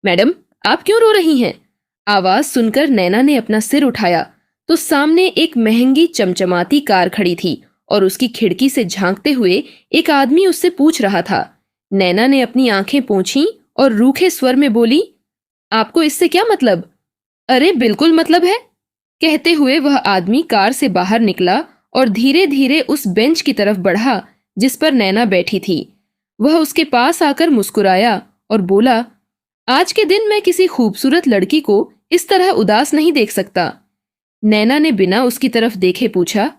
Madam, आप क्यों रो रही हैं? आवाज सुनकर नैना ने अपना सिर उठाया तो सामने एक महंगी चमचमाती कार खड़ी थी और उसकी खिड़की से झांकते हुए एक आदमी उससे पूछ रहा था। नैना ने अपनी आंखें पोंछीं और रूखे स्वर में बोली, आपको इससे क्या मतलब? अरे बिल्कुल मतलब है, कहते हुए वह आदमी कार से बाहर निकला और धीरे धीरे उस बेंच की तरफ बढ़ा जिस पर नैना बैठी थी। वह उसके पास आकर मुस्कुराया और बोला, आज के दिन मैं किसी खूबसूरत लड़की को इस तरह उदास नहीं देख सकता। नैना ने बिना उसकी तरफ देखे पूछा,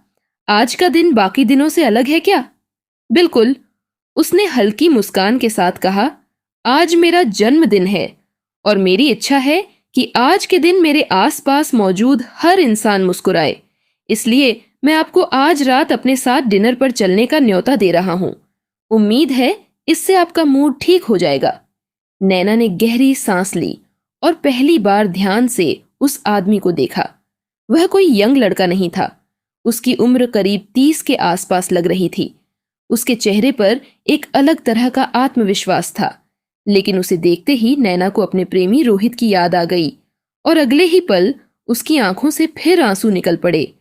आज का दिन बाकी दिनों से अलग है क्या? बिल्कुल, उसने हल्की मुस्कान के साथ कहा, आज मेरा जन्मदिन है और मेरी इच्छा है कि आज के दिन मेरे आसपास मौजूद हर इंसान मुस्कुराए। इसलिए मैं आपको आज रात अपने साथ डिनर पर चलने का न्योता दे रहा हूँ। उम्मीद है इससे आपका मूड ठीक हो जाएगा। नैना ने गहरी सांस ली और पहली बार ध्यान से उस आदमी को देखा। वह कोई यंग लड़का नहीं था। उसकी उम्र करीब 30 के आसपास लग रही थी। उसके चेहरे पर एक अलग तरह का आत्मविश्वास था, लेकिन उसे देखते ही नैना को अपने प्रेमी रोहित की याद आ गई और अगले ही पल उसकी आंखों से फिर आंसू निकल पड़े।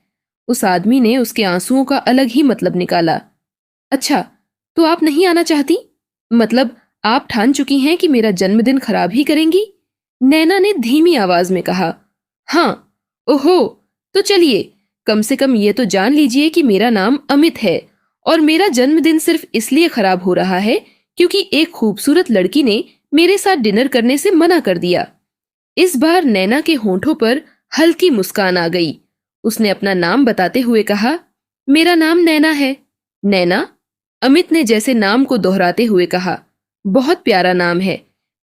उस आदमी ने उसके आंसुओं का अलग ही मतलब निकाला। अच्छा, तो आप नहीं आना चाहती? मतलब आप ठान चुकी हैं कि मेरा जन्मदिन खराब ही करेंगी? नैना ने धीमी आवाज में कहा। हाँ। ओहो, तो चलिए, कम से कम ये तो जान लीजिए कि मेरा नाम अमित है और मेरा जन्मदिन सिर्फ इसलिए खराब हो रहा है क्योंकि एक खूबसूरत लड़की ने मेरे साथ डिनर करने से मना कर दिया। इस बार नैना के होंठों पर हल्की मुस्कान आ गई। उसने अपना नाम बताते हुए कहा, मेरा नाम नैना है। नैना? अमित ने जैसे नाम को दोहराते हुए कहा, बहुत प्यारा नाम है।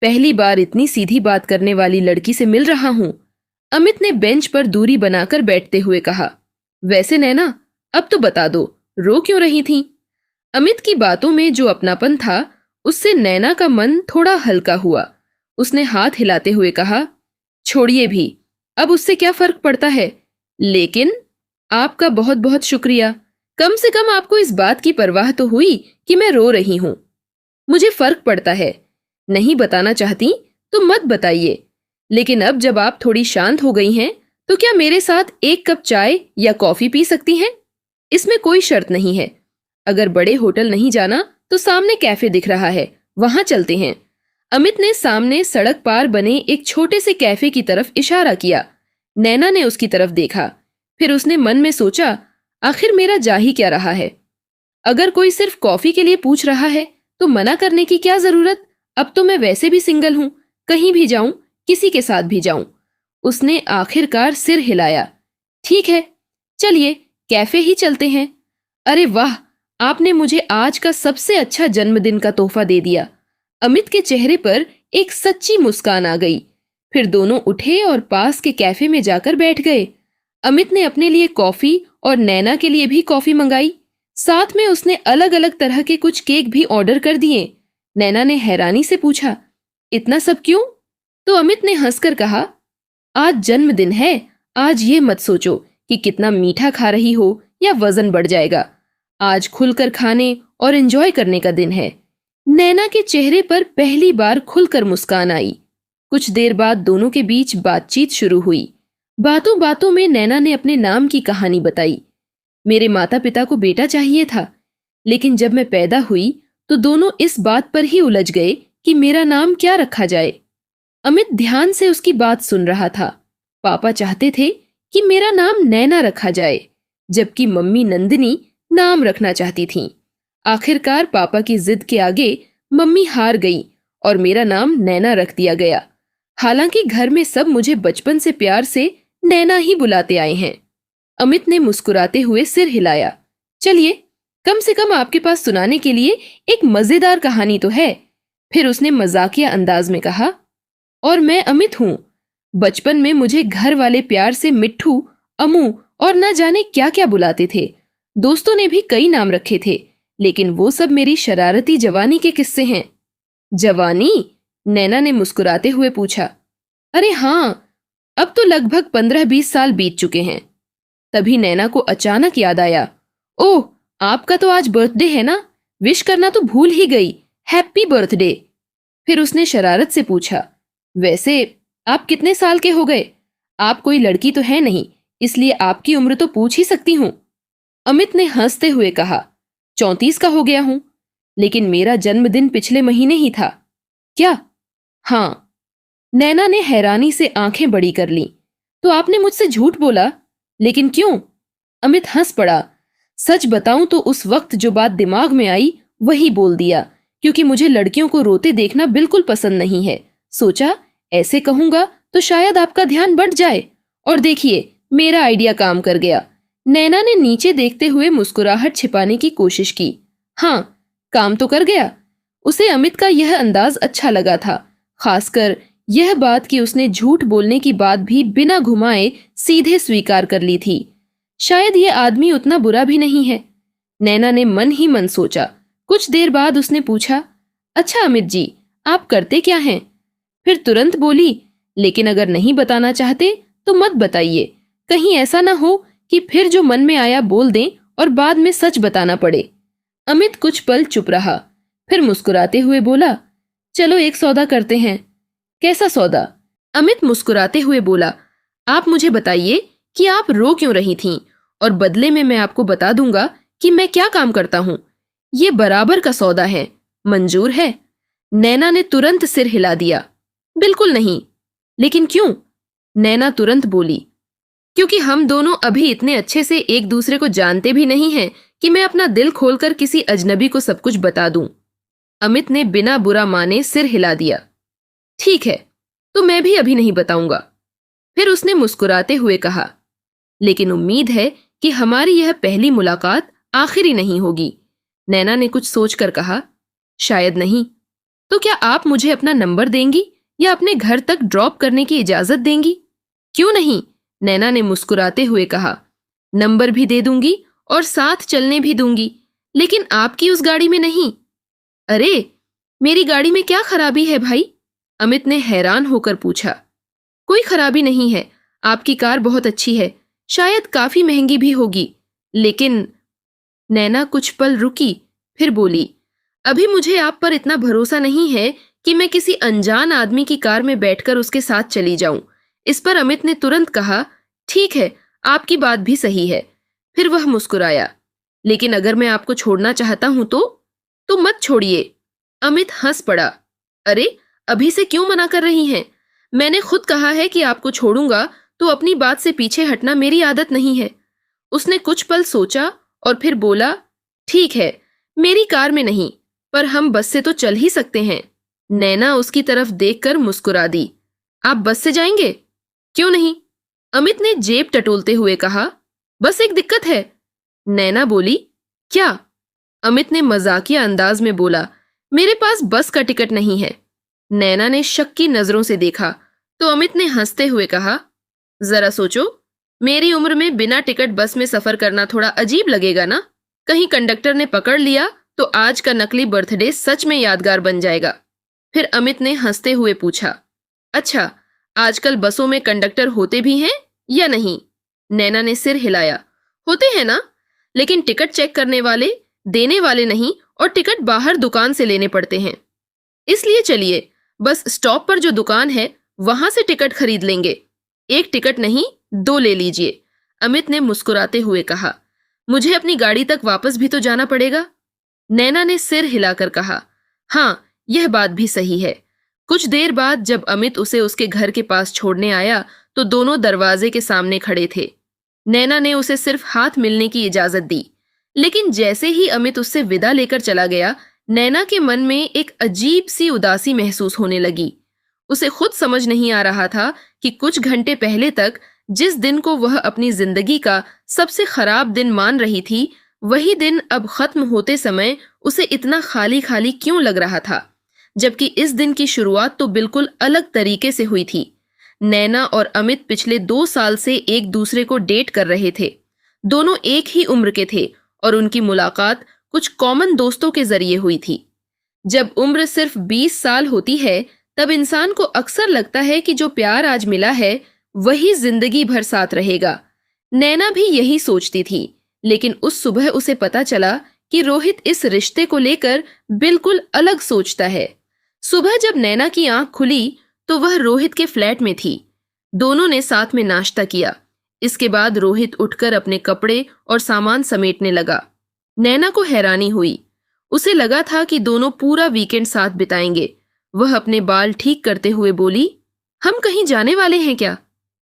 पहली बार इतनी सीधी बात करने वाली लड़की से मिल रहा हूँ। अमित ने बेंच पर दूरी बनाकर बैठते हुए कहा, वैसे नैना, अब तो बता दो, रो क्यों रही थीं? अमित की बातों में जो अपनापन था, उससे नैना का मन थोड़ा हल्का हुआ। उसने हाथ हिलाते हुए कहा, छोड़िए भी, अब उससे क्या फर्क पड़ता है। लेकिन आपका बहुत बहुत शुक्रिया। कम से कम आपको इस बात की परवाह तो हुई कि मैं रो रही हूँ। मुझे फर्क पड़ता है। नहीं बताना चाहती तो मत बताइए, लेकिन अब जब आप थोड़ी शांत हो गई हैं, तो क्या मेरे साथ एक कप चाय या कॉफी पी सकती हैं? इसमें कोई शर्त नहीं है। अगर बड़े होटल नहीं जाना तो सामने कैफे दिख रहा है, वहां चलते हैं। अमित ने सामने सड़क पार बने एक छोटे से कैफे की तरफ इशारा किया। नैना ने उसकी तरफ देखा। फिर उसने मन में सोचा, आखिर मेरा जा ही क्या रहा है। अगर कोई सिर्फ कॉफी के लिए पूछ रहा है तो मना करने की क्या जरूरत। अब तो मैं वैसे भी सिंगल हूं, कहीं भी जाऊं, किसी के साथ भी जाऊं। उसने आखिरकार सिर हिलाया। ठीक है, चलिए कैफे ही चलते हैं। अरे वाह, आपने मुझे आज का सबसे अच्छा जन्मदिन का तोहफा दे दिया। अमित के चेहरे पर एक सच्ची मुस्कान आ गई। फिर दोनों उठे और पास के कैफे में जाकर बैठ गए। अमित ने अपने लिए कॉफी और नैना के लिए भी कॉफी मंगाई। साथ में उसने अलग अलग तरह के कुछ केक भी ऑर्डर कर दिए। नैना ने हैरानी से पूछा, इतना सब क्यों? तो अमित ने हंसकर कहा, आज जन्मदिन है। आज ये मत सोचो कि कितना मीठा खा रही हो या वजन बढ़ जाएगा। आज खुलकर खाने और एंजॉय करने का दिन है। नैना के चेहरे पर पहली बार खुलकर मुस्कान आई। कुछ देर बाद दोनों के बीच बातचीत शुरू हुई। बातों बातों में नैना ने अपने नाम की कहानी बताई। मेरे माता पिता को बेटा चाहिए था, लेकिन जब मैं पैदा हुई तो दोनों इस बात पर ही उलझ गए कि मेरा नाम क्या रखा जाए। अमित ध्यान से उसकी बात सुन रहा था। पापा चाहते थे कि मेरा नाम नैना रखा जाए, जबकि मम्मी नंदिनी नाम रखना चाहती थीं। आखिरकार पापा की जिद के आगे मम्मी हार गई और मेरा नाम नैना रख दिया गया। हालांकि घर में सब मुझे बचपन से प्यार से नैना ही बुलाते आए हैं। अमित ने मुस्कुराते हुए सिर हिलाया। चलिए, कम से कम आपके पास सुनाने के लिए एक मजेदार कहानी तो है। फिर उसने मजाकिया अंदाज में कहा, और मैं अमित हूँ। बचपन में मुझे घर वाले प्यार से मिट्ठू, अमू और न जाने क्या क्या बुलाते थे। दोस्तों ने भी कई नाम रखे थे, लेकिन वो सब मेरी शरारती जवानी के किस्से हैं। जवानी? नैना ने मुस्कुराते हुए पूछा। अरे हाँ, अब तो लगभग 15-20 साल बीत चुके हैं। तभी नैना को अचानक याद आया, ओह, आपका तो आज बर्थडे है ना, विश करना तो भूल ही गई। Happy birthday. फिर उसने शरारत से पूछा, वैसे आप कितने साल के हो गए? आप कोई लड़की तो है नहीं, इसलिए आपकी उम्र तो पूछ ही सकती हूँ। अमित ने हंसते हुए कहा, 34 का हो गया हूं, लेकिन मेरा जन्मदिन पिछले महीने ही था। क्या? हाँ। नैना ने हैरानी से आंखें बड़ी कर लीं। तो आपने मुझसे झूठ बोला? लेकिन क्यों? अमित हंस पड़ा। सच बताऊं तो उस वक्त जो बात दिमाग में आई वही बोल दिया, क्योंकि मुझे लड़कियों को रोते देखना बिल्कुल पसंद नहीं है। सोचा ऐसे कहूंगा तो शायद आपका ध्यान बढ़ जाए। और देखिए, मेरा आइडिया काम कर गया। नैना ने नीचे देखते हुए मुस्कुराहट छिपाने की कोशिश की। हाँ, काम तो कर गया। उसे अमित का यह अंदाज अच्छा लगा था, खासकर यह बात कि उसने झूठ बोलने की बात भी बिना घुमाए सीधे स्वीकार कर ली थी। शायद यह आदमी उतना बुरा भी नहीं है, नैना ने मन ही मन सोचा। कुछ देर बाद उसने पूछा, अच्छा अमित जी, आप करते क्या हैं? फिर तुरंत बोली, लेकिन अगर नहीं बताना चाहते तो मत बताइए। कहीं ऐसा ना हो कि फिर जो मन में आया बोल दें और बाद में सच बताना पड़े। अमित कुछ पल चुप रहा, फिर मुस्कुराते हुए बोला, चलो एक सौदा करते हैं। कैसा सौदा? अमित मुस्कुराते हुए बोला, आप मुझे बताइए कि आप रो क्यों रही थीं, और बदले में मैं आपको बता दूंगा कि मैं क्या काम करता हूँ। ये बराबर का सौदा है, मंजूर है? नैना ने तुरंत सिर हिला दिया, बिल्कुल नहीं। लेकिन क्यों? नैना तुरंत बोली, क्योंकि हम दोनों अभी इतने अच्छे से एक दूसरे को जानते भी नहीं हैं कि मैं अपना दिल खोलकर किसी अजनबी को सब कुछ बता दूं। अमित ने बिना बुरा माने सिर हिला दिया। ठीक है, तो मैं भी अभी नहीं बताऊंगा। फिर उसने मुस्कुराते हुए कहा, लेकिन उम्मीद है कि हमारी यह पहली मुलाकात आखिरी नहीं होगी। नैना ने कुछ सोचकर कहा, शायद नहीं। तो क्या आप मुझे अपना नंबर देंगी या अपने घर तक ड्रॉप करने की इजाजत देंगी? क्यों नहीं? नैना ने मुस्कुराते हुए कहा, नंबर भी दे दूंगी और साथ चलने भी दूंगी, लेकिन आपकी उस गाड़ी में नहीं। अरे, मेरी गाड़ी में क्या खराबी है भाई? अमित ने हैरान होकर पूछा। कोई खराबी नहीं है, आपकी कार बहुत अच्छी है, शायद काफी महंगी भी होगी, लेकिन। नैना कुछ पल रुकी, फिर बोली, अभी मुझे आप पर इतना भरोसा नहीं है कि मैं किसी अनजान आदमी की कार में बैठकर उसके साथ चली जाऊं। इस पर अमित ने तुरंत कहा, ठीक है, आपकी बात भी सही है। फिर वह मुस्कुराया, लेकिन अगर मैं आपको छोड़ना चाहता हूं तो मत छोड़िए। अमित हंस पड़ा, अरे, अभी से क्यों मना कर रही हैं? मैंने खुद कहा है कि आपको छोड़ूंगा, तो अपनी बात से पीछे हटना मेरी आदत नहीं है। उसने कुछ पल सोचा और फिर बोला, ठीक है, मेरी कार में नहीं, पर हम बस से तो चल ही सकते हैं। नैना उसकी तरफ देखकर मुस्कुरा दी। आप बस से जाएंगे? क्यों नहीं? अमित ने जेब टटोलते हुए कहा, बस एक दिक्कत है। नैना बोली, क्या? अमित ने मजाकिया अंदाज में बोला, मेरे पास बस का टिकट नहीं है। नैना ने शक की नजरों से देखा, तो अमित ने हंसते हुए कहा, जरा सोचो, मेरी उम्र में बिना टिकट बस में सफर करना थोड़ा अजीब लगेगा ना? कहीं कंडक्टर ने पकड़ लिया तो आज का नकली बर्थडे सच में यादगार बन जाएगा। फिर अमित ने हंसते हुए पूछा, अच्छा, आजकल बसों में कंडक्टर होते भी हैं या नहीं? नैना ने सिर हिलाया, होते हैं ना, लेकिन टिकट चेक करने वाले, देने वाले नहीं, और टिकट बाहर दुकान से लेने पड़ते हैं। इसलिए चलिए, बस स्टॉप पर जो दुकान है वहां से टिकट खरीद लेंगे। एक टिकट नहीं, 2 ले लीजिए। अमित ने मुस्कुराते हुए कहा, मुझे अपनी गाड़ी तक वापस भी तो जाना पड़ेगा। नैना ने सिर हिलाकर कहा, हाँ, यह बात भी सही है। कुछ देर बाद जब अमित उसे उसके घर के पास छोड़ने आया तो दोनों दरवाजे के सामने खड़े थे। नैना ने उसे सिर्फ हाथ मिलने की इजाजत दी, लेकिन जैसे ही अमित उससे विदा लेकर चला गया, नैना के मन में एक अजीब सी उदासी महसूस होने लगी। उसे खुद समझ नहीं आ रहा था कि कुछ घंटे पहले तक जिस दिन को वह अपनी जिंदगी का सबसे खराब दिन मान रही थी, वही दिन अब खत्म होते समय उसे इतना खाली खाली क्यों लग रहा था, जबकि इस दिन की शुरुआत तो बिल्कुल अलग तरीके से हुई थी। नैना और अमित पिछले 2 साल से एक दूसरे को डेट कर रहे थे। दोनों एक ही उम्र के थे और उनकी मुलाकात कुछ कॉमन दोस्तों के जरिए हुई थी। जब उम्र सिर्फ 20 साल होती है, तब इंसान को अक्सर लगता है कि जो प्यार आज मिला है वही जिंदगी भर साथ रहेगा। नैना भी यही सोचती थी, लेकिन उस सुबह उसे पता चला कि रोहित इस रिश्ते को लेकर बिल्कुल अलग सोचता है। सुबह जब नैना की आंख खुली तो वह रोहित के फ्लैट में थी। दोनों ने साथ में नाश्ता किया। इसके बाद रोहित उठकर अपने कपड़े और सामान समेटने लगा। नैना को हैरानी हुई। उसे लगा था कि दोनों पूरा वीकेंड साथ बिताएंगे। वह अपने बाल ठीक करते हुए बोली, हम कहीं जाने वाले हैं क्या?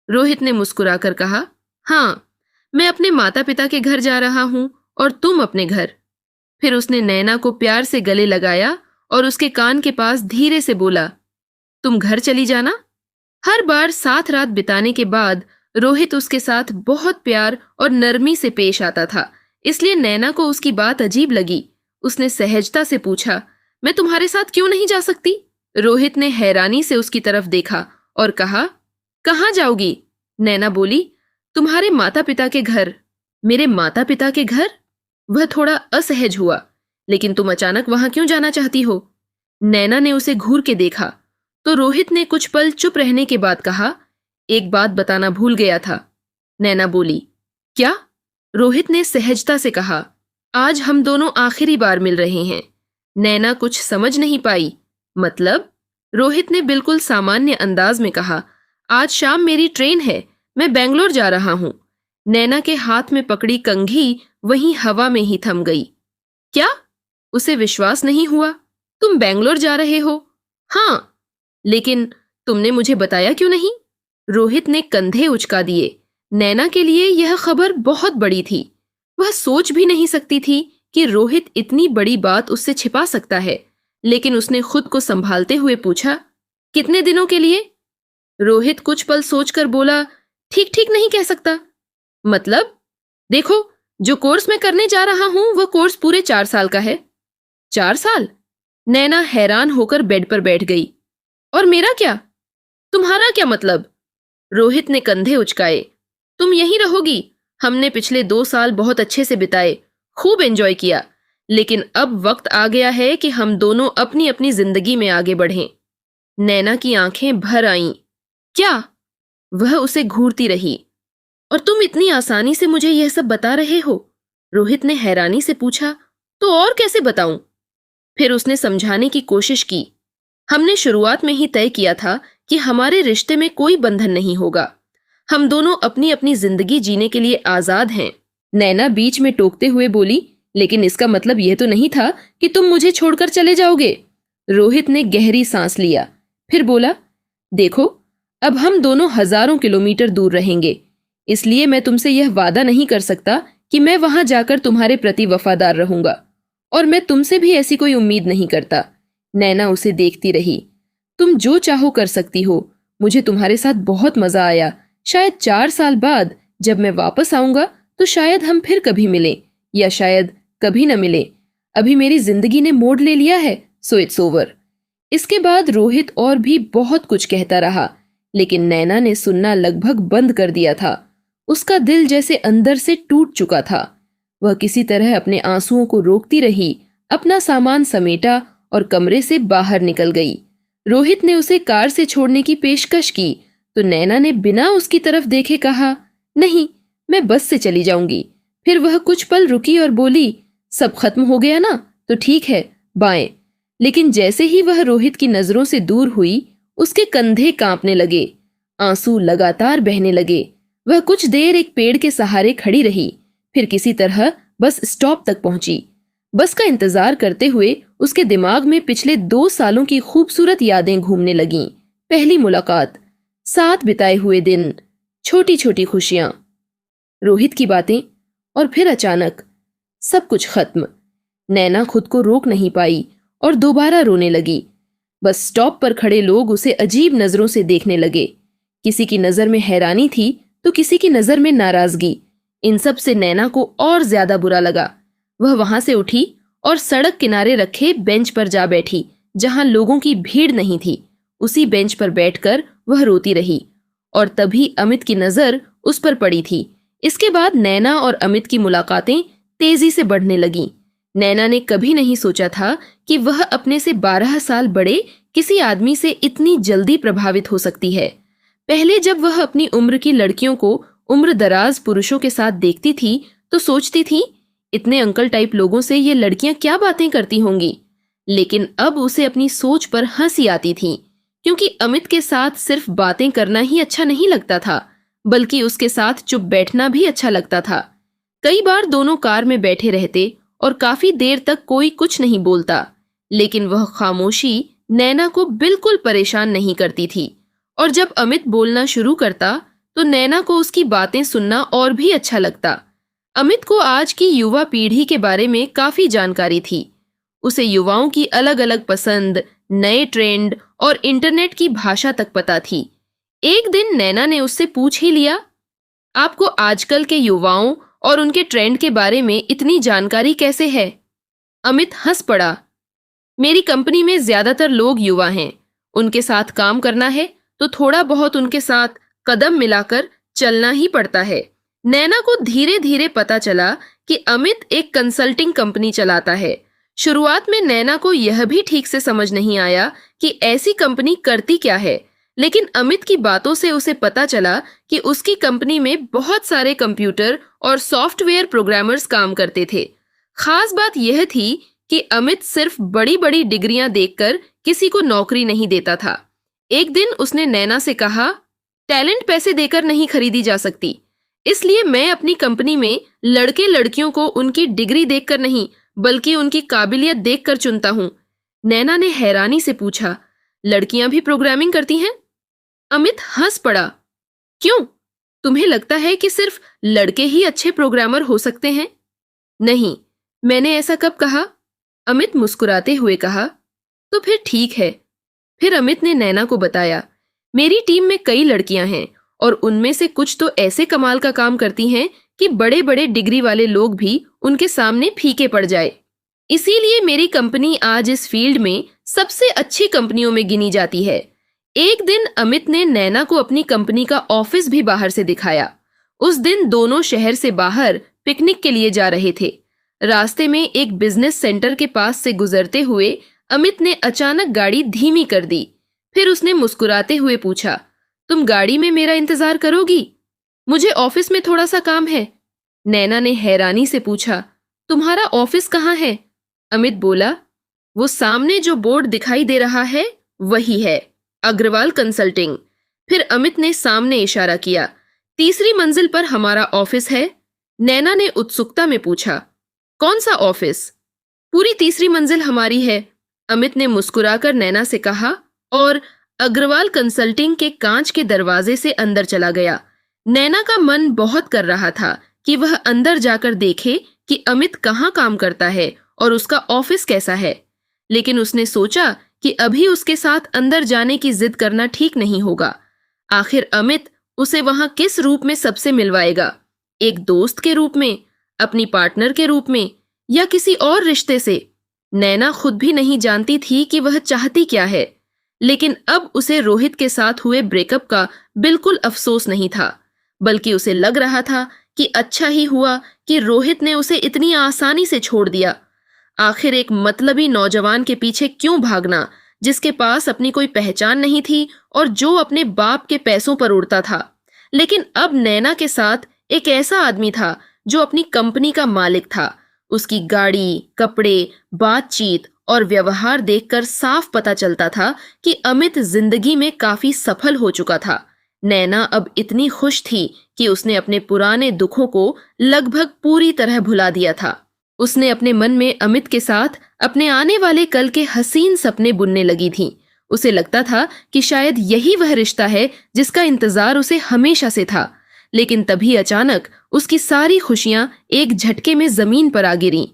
रोहित ने मुस्कुराकर कहा, हाँ, मैं अपने माता पिता के घर जा रहा हूं और तुम अपने घर। फिर उसने नैना को प्यार से गले लगाया और उसके कान के पास धीरे से बोला, तुम घर चली जाना। हर बार साथ रात बिताने के बाद रोहित उसके साथ बहुत प्यार और नरमी से पेश आता था, इसलिए नैना को उसकी बात अजीब लगी। उसने सहजता से पूछा, मैं तुम्हारे साथ क्यों नहीं जा सकती? रोहित ने हैरानी से उसकी तरफ देखा और कहा, कहाँ जाओगी? नैना बोली, तुम्हारे माता पिता के घर। मेरे माता पिता के घर? वह थोड़ा असहज हुआ। लेकिन तुम अचानक वहां क्यों जाना चाहती हो? नैना ने उसे घूर के देखा तो रोहित ने कुछ पल चुप रहने के बाद कहा, एक बात बताना भूल गया था। नैना बोली, क्या? रोहित ने सहजता से कहा, आज हम दोनों आखिरी बार मिल रहे हैं। नैना कुछ समझ नहीं पाई। मतलब? रोहित ने बिल्कुल सामान्य अंदाज में कहा, आज शाम मेरी ट्रेन है, मैं बेंगलोर जा रहा हूं। नैना के हाथ में पकड़ी कंघी वहीं हवा में ही थम गई। क्या? उसे विश्वास नहीं हुआ। तुम बेंगलोर जा रहे हो? हाँ। लेकिन तुमने मुझे बताया क्यों नहीं? रोहित ने कंधे उचका दिए। नैना के लिए यह खबर बहुत बड़ी थी। वह सोच भी नहीं सकती थी कि रोहित इतनी बड़ी बात उससे छिपा सकता है। लेकिन उसने खुद को संभालते हुए पूछा, कितने दिनों के लिए? रोहित कुछ पल सोचकर बोला, ठीक ठीक नहीं कह सकता। मतलब? देखो, जो कोर्स मैं करने जा रहा हूं वह कोर्स पूरे 4 साल का है। 4 साल? नैना हैरान होकर बेड पर बैठ गई। और मेरा क्या? तुम्हारा क्या मतलब? रोहित ने कंधे उचकाए। तुम यहीं रहोगी। हमने पिछले 2 साल बहुत अच्छे से बिताए, खूब एंजॉय किया। लेकिन अब वक्त आ गया है कि हम दोनों अपनी अपनी जिंदगी में आगे बढ़ें। नैना की आंखें भर आईं। क्या? वह उसे घूरती रही। और तुम इतनी आसानी से मुझे यह सब बता रहे हो? रोहित ने हैरानी से पूछा। तो और कैसे बताऊं? फिर उसने समझाने की कोशिश की। हमने शुरुआत में ही तय किया था कि हमारे रिश्ते में कोई बंधन नहीं होगा। हम दोनों अपनी अपनी जिंदगी जीने के लिए आजाद हैं। नैना बीच में टोकते हुए बोली, लेकिन इसका मतलब यह तो नहीं था कि तुम मुझे छोड़कर चले जाओगे। रोहित ने गहरी सांस लिया, फिर बोला, देखो, अब हम दोनों हजारों किलोमीटर दूर रहेंगे, इसलिए मैं तुमसे यह वादा नहीं कर सकता कि मैं वहां जाकर तुम्हारे प्रति वफादार रहूंगा, और मैं तुमसे भी ऐसी कोई उम्मीद नहीं करता। नैना उसे देखती रही। तुम जो चाहो कर सकती हो। मुझे तुम्हारे साथ बहुत मजा आया। शायद 4 साल बाद जब मैं वापस आऊंगा तो शायद हम फिर कभी मिलें, या शायद कभी न मिले। अभी मेरी जिंदगी ने मोड़ ले लिया है, सो इट्स ओवर। इसके बाद रोहित और भी बहुत कुछ कहता रहा, लेकिन नैना ने सुनना लगभग बंद कर दिया था। उसका दिल जैसे अंदर से टूट चुका था। वह किसी तरह अपने आंसुओं को रोकती रही, अपना सामान समेटा और कमरे से बाहर निकल गई। रोहित ने उसे कार से छोड़ने की पेशकश की तो नैना ने बिना उसकी तरफ देखे कहा, नहीं, मैं बस से चली जाऊंगी। फिर वह कुछ पल रुकी और बोली, सब खत्म हो गया ना? तो ठीक है, बाय। लेकिन जैसे ही वह रोहित की नजरों से दूर हुई, उसके कंधे कांपने लगे, आंसू लगातार बहने लगे। वह कुछ देर एक पेड़ के सहारे खड़ी रही, फिर किसी तरह बस स्टॉप तक पहुंची। बस का इंतजार करते हुए उसके दिमाग में पिछले 2 सालों की खूबसूरत यादें घूमने लगीं। पहली मुलाकात, साथ बिताए हुए दिन, छोटी छोटी खुशियां, रोहित की बातें, और फिर अचानक सब कुछ खत्म। नैना खुद को रोक नहीं पाई और दोबारा रोने लगी। बस स्टॉप पर खड़े लोग उसे अजीब नजरों से देखने लगे। किसी की नजर में हैरानी थी तो किसी की नजर में नाराजगी। इन सब से नैना को और ज्यादा बुरा लगा। वह वहां से उठी और सड़क किनारे रखे बेंच पर जा बैठी, जहां लोगों की भीड़ नहीं थी। उसी बेंच पर बैठकर वह रोती रही, और तभी अमित की नजर उस पर पड़ी थी। इसके बाद नैना और अमित की मुलाकातें तेजी से बढ़ने लगीं। नैना ने कभी नहीं सोचा था कि वह अपने से 12 साल बड़े किसी आदमी से इतनी जल्दी प्रभावित हो सकती है। पहले जब वह अपनी उम्र की लड़कियों को उम्र दराज पुरुषों के साथ देखती थी तो सोचती थी, इतने अंकल टाइप लोगों से ये लड़कियां क्या बातें करती होंगी। लेकिन अब उसे अपनी सोच पर हंसी आती थी, क्योंकि अमित के साथ सिर्फ बातें करना ही अच्छा नहीं लगता था, बल्कि उसके साथ चुप बैठना भी अच्छा लगता था। कई बार दोनों कार में बैठे रहते और काफी देर तक कोई कुछ नहीं बोलता, लेकिन वह खामोशी नैना को बिल्कुल परेशान नहीं करती थी। और जब अमित बोलना शुरू करता तो नैना को उसकी बातें सुनना और भी अच्छा लगता। अमित को आज की युवा पीढ़ी के बारे में काफी जानकारी थी। उसे युवाओं की अलग अलग पसंद, नए ट्रेंड और इंटरनेट की भाषा तक पता थी। एक दिन नैना ने उससे पूछ ही लिया, आपको आजकल के युवाओं और उनके ट्रेंड के बारे में इतनी जानकारी कैसे है? अमित हंस पड़ा। मेरी कंपनी में ज्यादातर लोग युवा हैं। उनके साथ काम करना है तो थोड़ा बहुत उनके साथ कदम मिलाकर चलना ही पड़ता है। नैना को धीरे धीरे पता चला कि अमित एक कंसल्टिंग कंपनी चलाता है। शुरुआत में नैना को यह भी ठीक से समझ नहीं आया कि ऐसी कंपनी करती क्या है, लेकिन अमित की बातों से उसे पता चला कि उसकी कंपनी में बहुत सारे कंप्यूटर और सॉफ्टवेयर प्रोग्रामर्स काम करते थे। खास बात यह थी कि अमित सिर्फ बड़ी बड़ी डिग्रियां देखकर किसी को नौकरी नहीं देता था। एक दिन उसने नैना से कहा, टैलेंट पैसे देकर नहीं खरीदी जा सकती, इसलिए मैं अपनी कंपनी में लड़के लड़कियों को उनकी डिग्री देखकर नहीं बल्कि उनकी काबिलियत देखकर चुनता हूँ। नैना ने हैरानी से पूछा, लड़कियां भी प्रोग्रामिंग करती हैं? अमित हंस पड़ा। क्यों, तुम्हें लगता है कि सिर्फ लड़के ही अच्छे प्रोग्रामर हो सकते हैं? नहीं, मैंने ऐसा कब कहा? अमित मुस्कुराते हुए कहा। तो फिर ठीक है। फिर अमित ने नैना को बताया, मेरी टीम में कई लड़कियां हैं और उनमें से कुछ तो ऐसे कमाल का काम करती हैं कि बड़े बड़े डिग्री वाले लोग भी उनके सामने फीके पड़ जाए। इसीलिए मेरी कंपनी आज इस फील्ड में सबसे अच्छी कंपनियों में गिनी जाती है। एक दिन अमित ने नैना को अपनी कंपनी का ऑफिस भी बाहर से दिखाया। उस दिन दोनों शहर से बाहर पिकनिक के लिए जा रहे थे। रास्ते में एक बिजनेस सेंटर के पास से गुजरते हुए अमित ने अचानक गाड़ी धीमी कर दी। फिर उसने मुस्कुराते हुए पूछा, तुम गाड़ी में मेरा इंतजार करोगी? मुझे ऑफिस में थोड़ा सा काम है। नैना ने हैरानी से पूछा, तुम्हारा ऑफिस कहाँ है? अमित बोला, वो सामने जो बोर्ड दिखाई दे रहा है वही है, अग्रवाल कंसल्टिंग। फिर अमित ने सामने इशारा किया, तीसरी मंजिल पर हमारा ऑफिस है। नैना ने उत्सुकता में पूछा, कौन सा ऑफिस? पूरी तीसरी मंजिल हमारी है, अमित ने मुस्कुराकर नैना से कहा और अग्रवाल कंसल्टिंग के कांच के दरवाजे से अंदर चला गया। नैना का मन बहुत कर रहा था कि वह अंदर जाकर देखे कि अमित कहाँ काम करता है और उसका ऑफिस कैसा है, लेकिन उसने सोचा कि अभी उसके साथ अंदर जाने की जिद करना ठीक नहीं होगा। आखिर अमित उसे वहां किस रूप में सबसे मिलवाएगा? एक दोस्त के रूप में, अपनी पार्टनर के रूप में, या किसी और रिश्ते से? नैना खुद भी नहीं जानती थी कि वह चाहती क्या है, लेकिन अब उसे रोहित के साथ हुए ब्रेकअप का बिल्कुल अफसोस नहीं था, बल्कि उसे लग रहा था कि अच्छा ही हुआ कि रोहित ने उसे इतनी आसानी से छोड़ दिया। आखिर एक मतलबी नौजवान के पीछे क्यों भागना, जिसके पास अपनी कोई पहचान नहीं थी और जो अपने बाप के पैसों पर उड़ता था। लेकिन अब नैना के साथ एक ऐसा आदमी था जो अपनी कंपनी का मालिक था। उसकी गाड़ी, कपड़े, बातचीत और व्यवहार देखकर साफ पता चलता था कि अमित जिंदगी में काफी सफल हो चुका था। नैना अब इतनी खुश थी कि उसने अपने पुराने दुखों को लगभग पूरी तरह भुला दिया था। उसने अपने मन में अमित के साथ अपने आने वाले कल के हसीन सपने बुनने लगी थी। उसे लगता था कि शायद यही वह रिश्ता है जिसका इंतजार उसे हमेशा से था। लेकिन तभी अचानक उसकी सारी खुशियां एक झटके में जमीन पर आ गिरीं।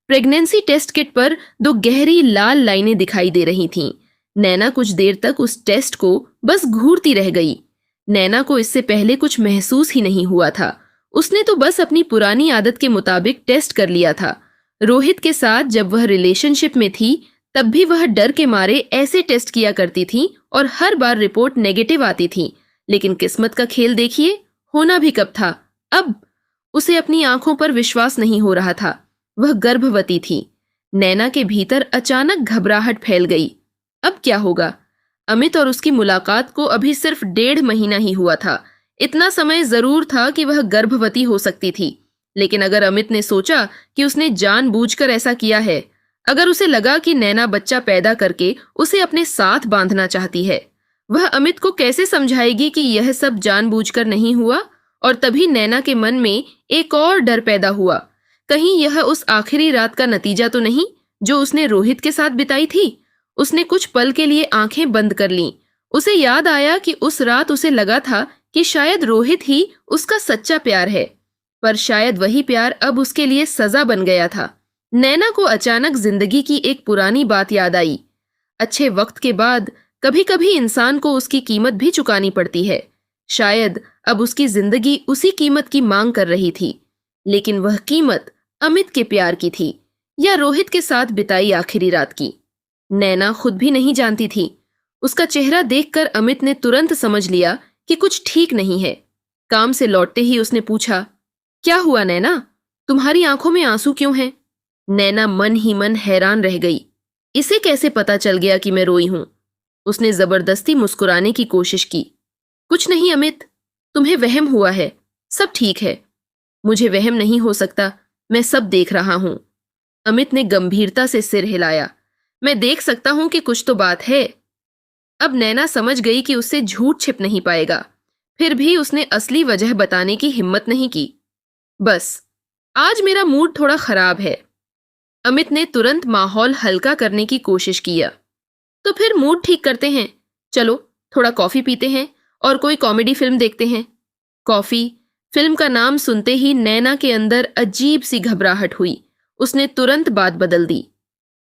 प्रेगनेंसी टेस्ट किट पर 2 गहरी लाल लाइनें दिखाई दे रही थीं। नैना कुछ देर तक उस टेस्ट को बस घूरती रह गई। नैना को इससे पहले कुछ महसूस ही नहीं हुआ था। उसने तो बस अपनी पुरानी आदत के मुताबिक टेस्ट कर लिया था। रोहित के साथ जब वह रिलेशनशिप में थी तब भी वह डर के मारे ऐसे टेस्ट किया करती थी और हर बार रिपोर्ट नेगेटिव आती थी। लेकिन किस्मत का खेल देखिए, होना भी कब था। अब उसे अपनी आंखों पर विश्वास नहीं हो रहा था। वह गर्भवती थी। नैना के भीतर अचानक घबराहट फैल गई। अब क्या होगा? अमित और उसकी मुलाकात को अभी सिर्फ 1.5 महीना ही हुआ था। इतना समय जरूर था कि वह गर्भवती हो सकती थी। लेकिन अगर अमित ने सोचा कि उसने जानबूझकर ऐसा किया है, अगर उसे लगा कि नैना बच्चा पैदा करके उसे अपने साथ बांधना चाहती है, वह अमित को कैसे समझाएगी कि यह सब जानबूझकर नहीं हुआ? और तभी नैना के मन में एक और डर पैदा हुआ। कहीं यह उस आखिरी रात का नतीजा तो नहीं जो उसने रोहित के साथ बिताई थी? उसने कुछ पल के लिए आंखें बंद कर लीं। उसे याद आया कि उस रात उसे लगा था कि शायद रोहित ही उसका सच्चा प्यार है, पर शायद वही प्यार अब उसके लिए सजा बन गया था। नैना को अचानक जिंदगी की एक पुरानी बात याद आई। अच्छे वक्त के बाद कभी कभी इंसान को उसकी कीमत भी चुकानी पड़ती है। शायद अब उसकी जिंदगी उसी कीमत की मांग कर रही थी, लेकिन वह कीमत अमित के प्यार की थी या रोहित के साथ बिताई आखिरी रात की। नैना खुद भी नहीं जानती थी। उसका चेहरा देखकर अमित ने तुरंत समझ लिया कि कुछ ठीक नहीं है। काम से लौटते ही उसने पूछा, क्या हुआ नैना? तुम्हारी आंखों में आंसू क्यों हैं? नैना मन ही मन हैरान रह गई। इसे कैसे पता चल गया कि मैं रोई हूं? उसने जबरदस्ती मुस्कुराने की कोशिश की। कुछ नहीं अमित, तुम्हें वहम हुआ है, सब ठीक है। मुझे वहम नहीं हो सकता, मैं सब देख रहा हूं। अमित ने गंभीरता से सिर हिलाया। मैं देख सकता हूं कि कुछ तो बात है। अब नैना समझ गई कि उससे झूठ छिप नहीं पाएगा, फिर भी उसने असली वजह बताने की हिम्मत नहीं की। बस आज मेरा मूड थोड़ा खराब है। अमित ने तुरंत माहौल हल्का करने की कोशिश किया। तो फिर मूड ठीक करते हैं, चलो थोड़ा कॉफी पीते हैं और कोई कॉमेडी फिल्म देखते हैं। कॉफी फिल्म का नाम सुनते ही नैना के अंदर अजीब सी घबराहट हुई। उसने तुरंत बात बदल दी।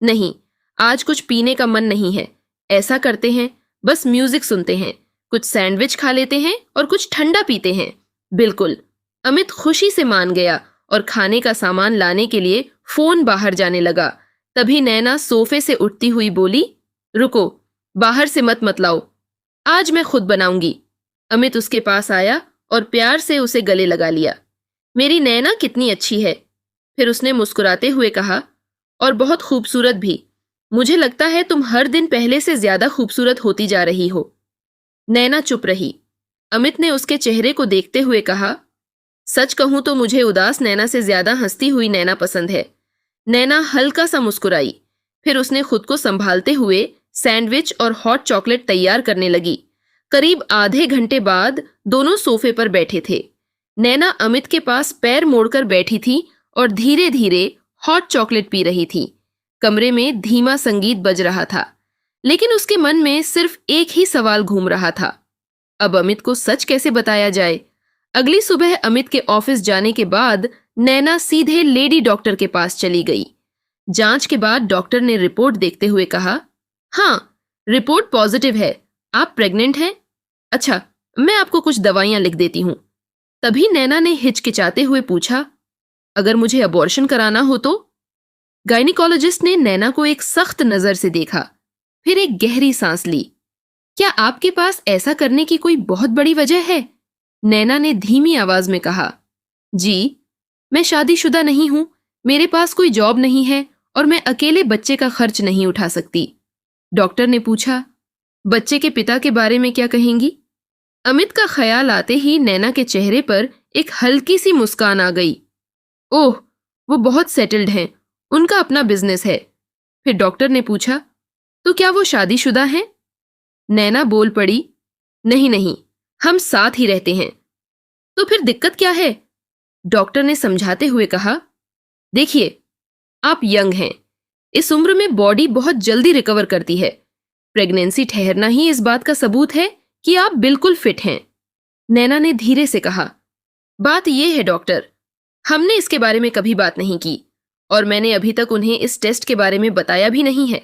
नहीं, आज कुछ पीने का मन नहीं है। ऐसा करते हैं, बस म्यूजिक सुनते हैं, कुछ सैंडविच खा लेते हैं और कुछ ठंडा पीते हैं। बिल्कुल। अमित खुशी से मान गया और खाने का सामान लाने के लिए फोन बाहर जाने लगा। तभी नैना सोफे से उठती हुई बोली, रुको, बाहर से मत लाओ, आज मैं खुद बनाऊंगी। अमित उसके पास आया और प्यार से उसे गले लगा लिया। मेरी नैना कितनी अच्छी है। फिर उसने मुस्कुराते हुए कहा, और बहुत खूबसूरत भी। मुझे लगता है तुम हर दिन पहले से ज्यादा खूबसूरत होती जा रही हो। नैना चुप रही। अमित ने उसके चेहरे को देखते हुए कहा, सच कहूं तो मुझे उदास नैना से ज्यादा हंसती हुई नैना पसंद है। नैना हल्का सा मुस्कुराई। फिर उसने खुद को संभालते हुए सैंडविच और हॉट चॉकलेट तैयार करने लगी। करीब आधे घंटे बाद दोनों सोफे पर बैठे थे। नैना अमित के पास पैर मोड़कर बैठी थी और धीरे धीरे हॉट चॉकलेट पी रही थी। कमरे में धीमा संगीत बज रहा था, लेकिन उसके मन में सिर्फ एक ही सवाल घूम रहा था, अब अमित को सच कैसे बताया जाए। अगली सुबह अमित के ऑफिस जाने के बाद नैना सीधे लेडी डॉक्टर के पास चली गई। जांच के बाद डॉक्टर ने रिपोर्ट देखते हुए कहा, हाँ, रिपोर्ट पॉजिटिव है, आप प्रेग्नेंट हैं। अच्छा, मैं आपको कुछ दवाइयां लिख देती हूं। तभी नैना ने हिचकिचाते हुए पूछा, अगर मुझे अबॉर्शन कराना हो तो? गायनिकोलॉजिस्ट ने नैना को एक सख्त नजर से देखा, फिर एक गहरी सांस ली। क्या आपके पास ऐसा करने की कोई बहुत बड़ी वजह है? नैना ने धीमी आवाज में कहा, जी, मैं शादीशुदा नहीं हूं, मेरे पास कोई जॉब नहीं है और मैं अकेले बच्चे का खर्च नहीं उठा सकती। डॉक्टर ने पूछा, बच्चे के पिता के बारे में क्या कहेंगी? अमित का ख्याल आते ही नैना के चेहरे पर एक हल्की सी मुस्कान आ गई। ओह, वो बहुत सेटल्ड हैं, उनका अपना बिजनेस है। फिर डॉक्टर ने पूछा, तो क्या वो शादीशुदा हैं? नैना बोल पड़ी, नहीं नहीं, हम साथ ही रहते हैं। तो फिर दिक्कत क्या है? डॉक्टर ने समझाते हुए कहा, देखिए, आप यंग हैं, इस उम्र में बॉडी बहुत जल्दी रिकवर करती है। प्रेगनेंसी ठहरना ही इस बात का सबूत है कि आप बिल्कुल फिट हैं। नैना ने धीरे से कहा, बात यह है डॉक्टर, हमने इसके बारे में कभी बात नहीं की और मैंने अभी तक उन्हें इस टेस्ट के बारे में बताया भी नहीं है।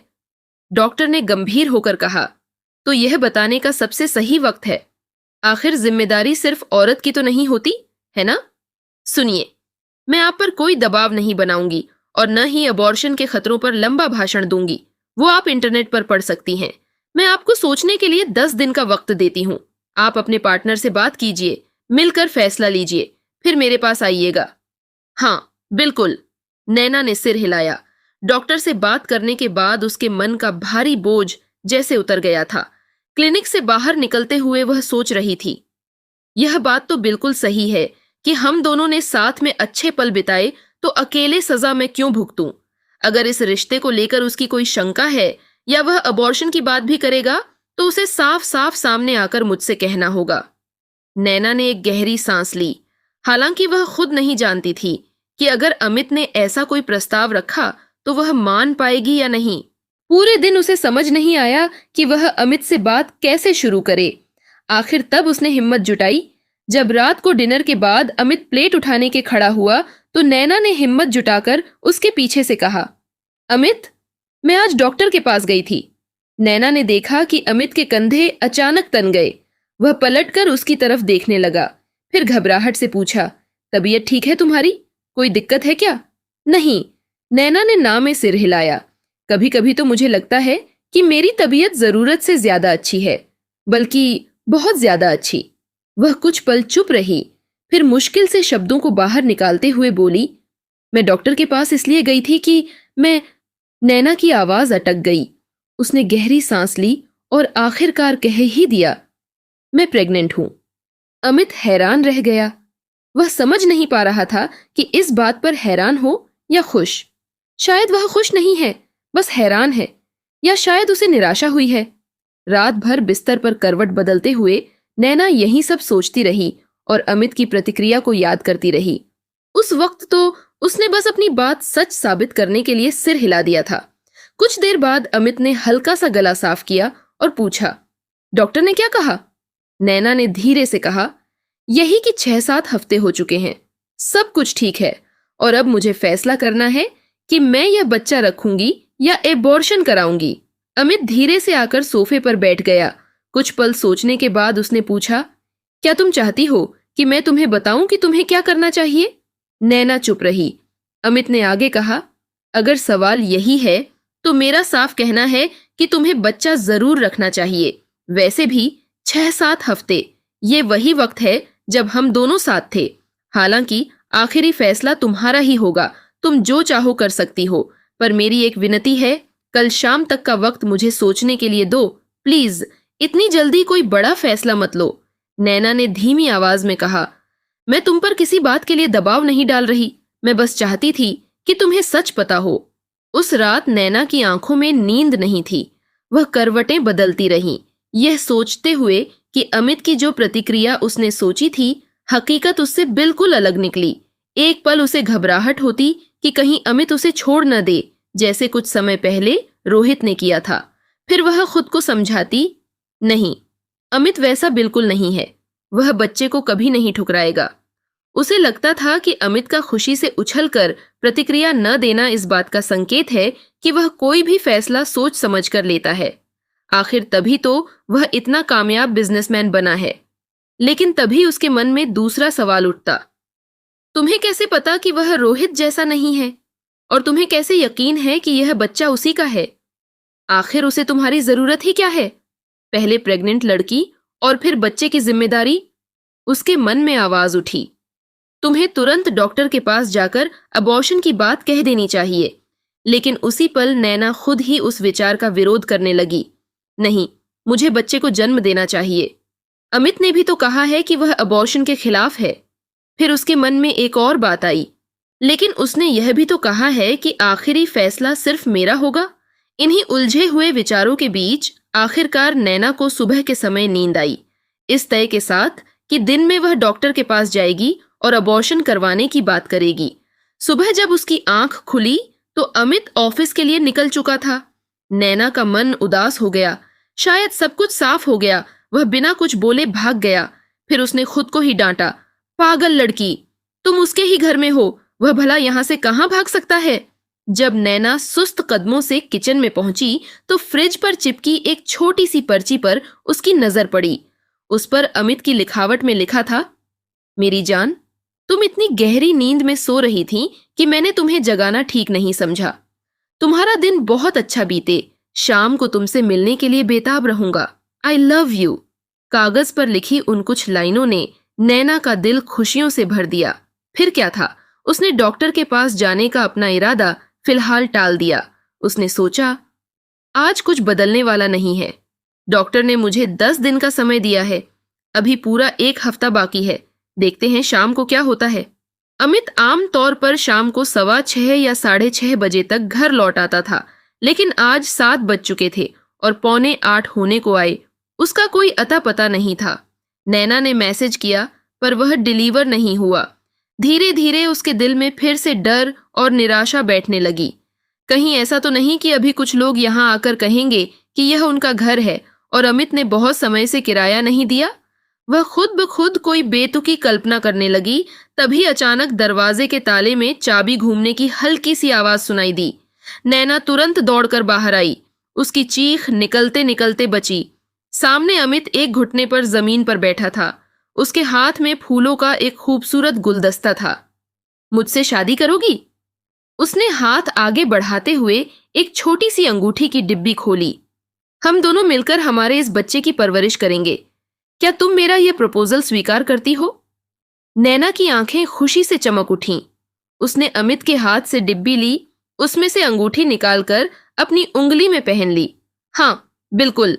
डॉक्टर ने गंभीर होकर कहा, तो यह बताने का सबसे सही वक्त है। आखिर जिम्मेदारी सिर्फ औरत की तो नहीं होती, है ना? सुनिए, मैं आप पर कोई दबाव नहीं बनाऊंगी और न ही अबॉर्शन के खतरों पर लंबा भाषण दूंगी। वो आप इंटरनेट पर पढ़ सकती हैं। मैं आपको सोचने के लिए 10 दिन का वक्त देती हूँ। आप अपने पार्टनर से बात कीजिए, मिलकर फैसला लीजिए, फिर मेरे पास आइएगा। हाँ, बिल्कुल। नैना ने सिर हिलाया। डॉक्टर से बात करने के बाद उसके मन का भारी बोझ जैसे उतर गया था। क्लिनिक से बाहर निकलते हुए वह सोच रही थी, यह बात तो बिल्कुल सही है कि हम दोनों ने साथ में अच्छे पल बिताए, तो अकेले सजा मैं क्यों भुगतूं? अगर इस रिश्ते को लेकर उसकी कोई शंका है या वह अबॉर्शन की बात भी करेगा, तो उसे साफ साफ सामने आकर मुझसे कहना होगा। नैना ने एक गहरी सांस ली। हालांकि वह खुद नहीं जानती थी कि अगर अमित ने ऐसा कोई प्रस्ताव रखा तो वह मान पाएगी या नहीं। पूरे दिन उसे समझ नहीं आया कि वह अमित से बात कैसे शुरू करे। आखिर तब उसने हिम्मत जुटाई। जब रात को डिनर के बाद अमित प्लेट उठाने के खड़ा हुआ तो नैना ने हिम्मत जुटाकर उसके पीछे से कहा, अमित, मैं आज डॉक्टर के पास गई थी। नैना ने देखा कि अमित के कंधे अचानक तन गए। वह पलटकर उसकी तरफ देखने लगा, फिर घबराहट से पूछा, तबीयत ठीक है तुम्हारी? कोई दिक्कत है क्या? नहीं, नैना ने ना में सिर हिलाया। कभी कभी तो मुझे लगता है कि मेरी तबीयत जरूरत से ज्यादा अच्छी है, बल्कि बहुत ज्यादा अच्छी। वह कुछ पल चुप रही, फिर मुश्किल से शब्दों को बाहर निकालते हुए बोली, मैं डॉक्टर के पास इसलिए गई थी कि मैं। नैना की आवाज अटक गई। उसने गहरी सांस ली और आखिरकार कह ही दिया, मैं प्रेग्नेंट हूं। अमित हैरान रह गया। वह समझ नहीं पा रहा था कि इस बात पर हैरान हो या खुश। शायद वह खुश नहीं है, बस हैरान है, या शायद उसे निराशा हुई है। रात भर बिस्तर पर करवट बदलते हुए नैना यही सब सोचती रही और अमित की प्रतिक्रिया को याद करती रही। उस वक्त तो उसने बस अपनी बात सच साबित करने के लिए सिर हिला दिया था। कुछ देर बाद अमित ने हल्का सा गला साफ किया और पूछा, डॉक्टर ने क्या कहा? नैना ने धीरे से कहा, यही कि 6-7 हफ्ते हो चुके हैं, सब कुछ ठीक है और अब मुझे फैसला करना है कि मैं यह बच्चा रखूंगी या एबॉर्शन कराऊंगी। अमित धीरे से आकर सोफे पर बैठ गया। कुछ पल सोचने के बाद उसने पूछा, क्या तुम चाहती हो कि मैं तुम्हें बताऊं कि तुम्हें क्या करना चाहिए? नैना चुप रही। अमित ने आगे कहा, अगर सवाल यही है तो मेरा साफ कहना है कि तुम्हें बच्चा जरूर रखना चाहिए। वैसे भी 6-7 हफ्ते, ये वही वक्त है जब हम दोनों साथ थे। हालांकि आखिरी फैसला तुम्हारा ही होगा, तुम जो चाहो कर सकती हो, पर मेरी एक विनती है, कल शाम तक का वक्त मुझे सोचने के लिए दो, प्लीज। इतनी जल्दी कोई बड़ा फैसला मत लो। नैना ने धीमी आवाज में कहा, मैं तुम पर किसी बात के लिए दबाव नहीं डाल रही, मैं बस चाहती थी कि तुम्हें सच पता हो। उस रात नैना की आंखों में नींद नहीं थी। वह करवटें बदलती रहीं, यह सोचते हुए कि अमित की जो प्रतिक्रिया उसने सोची थी, हकीकत उससे बिल्कुल अलग निकली। एक पल उसे घबराहट होती कि कहीं अमित उसे छोड़ न दे, जैसे कुछ समय पहले रोहित ने किया था। फिर वह खुद को समझाती, नहीं, अमित वैसा बिल्कुल नहीं है, वह बच्चे को कभी नहीं ठुकराएगा। उसे लगता था कि अमित का खुशी से उछलकर प्रतिक्रिया न देना इस बात का संकेत है कि वह कोई भी फैसला सोच समझ कर लेता है। आखिर तभी तो वह इतना कामयाब बिजनेसमैन बना है। लेकिन तभी उसके मन में दूसरा सवाल उठता, तुम्हें कैसे पता कि वह रोहित जैसा नहीं है? और तुम्हें कैसे यकीन है कि यह बच्चा उसी का है? आखिर उसे तुम्हारी जरूरत ही क्या है? पहले प्रेग्नेंट लड़की और फिर बच्चे की जिम्मेदारी। उसके मन में आवाज उठी, तुम्हें तुरंत डॉक्टर के पास जाकर अबॉर्शन की बात कह देनी चाहिए। लेकिन उसी पल नैना खुद ही उस विचार का विरोध करने लगी। नहीं, मुझे बच्चे को जन्म देना चाहिए। अमित ने भी तो कहा है कि वह अबॉर्शन के खिलाफ है। फिर उसके मन में एक और बात आई, लेकिन उसने यह भी तो कहा है कि आखिरी फैसला सिर्फ मेरा होगा। इन्हीं उलझे हुए विचारों के बीच आखिरकार नैना को सुबह के समय नींद आई, इस तय के साथ कि दिन में वह डॉक्टर के पास जाएगी और अबॉर्शन करवाने की बात करेगी। सुबह जब उसकी आंख खुली तो अमित ऑफिस के लिए निकल चुका था। नैना का मन उदास हो गया। शायद सब कुछ साफ हो गया। वह बिना कुछ बोले भाग गया। फिर उसने खुद को ही डांटा, पागल लड़की, तुम उसके ही घर में हो, वह भला यहां से कहां भाग सकता है? जब नैना सुस्त कदमों से किचन में पहुंची तो फ्रिज पर चिपकी एक छोटी सी पर्ची पर उसकी नजर पड़ी। उस पर अमित की लिखावट में लिखा था, मेरी जान, तुम इतनी गहरी नींद में सो रही थी कि मैंने तुम्हें जगाना ठीक नहीं समझा। तुम्हारा दिन बहुत अच्छा बीते। शाम को तुमसे मिलने के लिए बेताब रहूंगा। I love you. कागज पर लिखी उन कुछ लाइनों ने नैना का दिल खुशियों से भर दिया। फिर क्या था, उसने डॉक्टर के पास जाने का अपना इरादा फिलहाल टाल दिया। उसने सोचा, आज कुछ बदलने वाला नहीं है। डॉक्टर ने मुझे 10 दिन का समय दिया है, अभी पूरा 1 हफ्ता बाकी है। देखते हैं शाम को क्या होता है। अमित आम तौर पर शाम को 6:15 या 6:30 बजे तक घर लौट आता था, लेकिन आज 7 बज चुके थे और 7:45 होने को आए। उसका कोई अता पता नहीं था। नैना ने मैसेज किया पर वह डिलीवर नहीं हुआ। धीरे धीरे उसके दिल में फिर से डर और निराशा बैठने लगी। कहीं ऐसा तो नहीं कि अभी कुछ लोग यहाँ आकर कहेंगे कि यह उनका घर है और अमित ने बहुत समय से किराया नहीं दिया। वह खुद ब खुद कोई बेतुकी कल्पना करने लगी। तभी अचानक दरवाजे के ताले में चाबी घूमने की हल्की सी आवाज सुनाई दी। नैना तुरंत दौड़कर बाहर आई। उसकी चीख निकलते निकलते बची। सामने अमित एक घुटने पर जमीन पर बैठा था। उसके हाथ में फूलों का एक खूबसूरत गुलदस्ता था। मुझसे शादी करोगी? उसने हाथ आगे बढ़ाते हुए एक छोटी सी अंगूठी की डिब्बी खोली। हम दोनों मिलकर हमारे इस बच्चे की परवरिश करेंगे। क्या तुम मेरा यह प्रपोजल स्वीकार करती हो? नैना की आंखें खुशी से चमक उठीं। उसने अमित के हाथ से डिब्बी ली, उसमें से अंगूठी निकालकर अपनी उंगली में पहन ली। हाँ, बिल्कुल।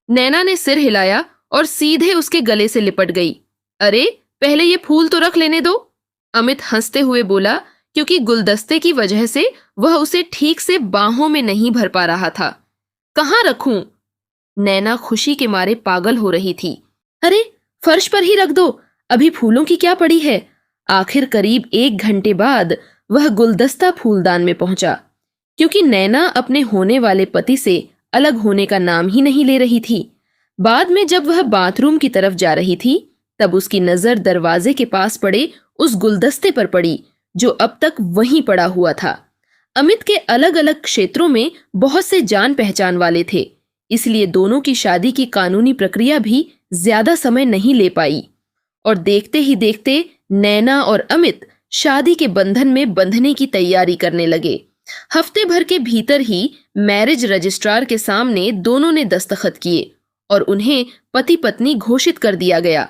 नैना ने सिर हिलाया और सीधे उसके गले से लिपट गई। अरे, पहले ये फूल तो रख लेने दो, अमित हंसते हुए बोला, क्योंकि गुलदस्ते की वजह से वह उसे ठीक से बाहों में नहीं भर पा रहा था। कहाँ रखूं? नैना खुशी के मारे पागल हो रही थी। अरे, फर्श पर ही रख दो, अभी फूलों की क्या पड़ी है। आखिर करीब 1 घंटे बाद वह गुलदस्ता फूलदान में पहुंचा। क्योंकि नैना अपने होने वाले पति से अलग होने का नाम ही नहीं ले रही थी। बाद में जब वह बाथरूम की तरफ जा रही थी, तब उसकी नजर दरवाजे के पास पड़े उस गुलदस्ते पर पड़ी जो अब तक वहीं पड़ा हुआ था। अमित के अलग अलग क्षेत्रों में बहुत से जान पहचान वाले थे, इसलिए दोनों की शादी की कानूनी प्रक्रिया भी ज्यादा समय नहीं ले पाई। और देखते ही देखते नैना और अमित शादी के बंधन में बंधने की तैयारी करने लगे। हफ्ते भर के भीतर ही मैरिज रजिस्ट्रार के सामने दोनों ने दस्तखत किए और उन्हें पति पत्नी घोषित कर दिया गया।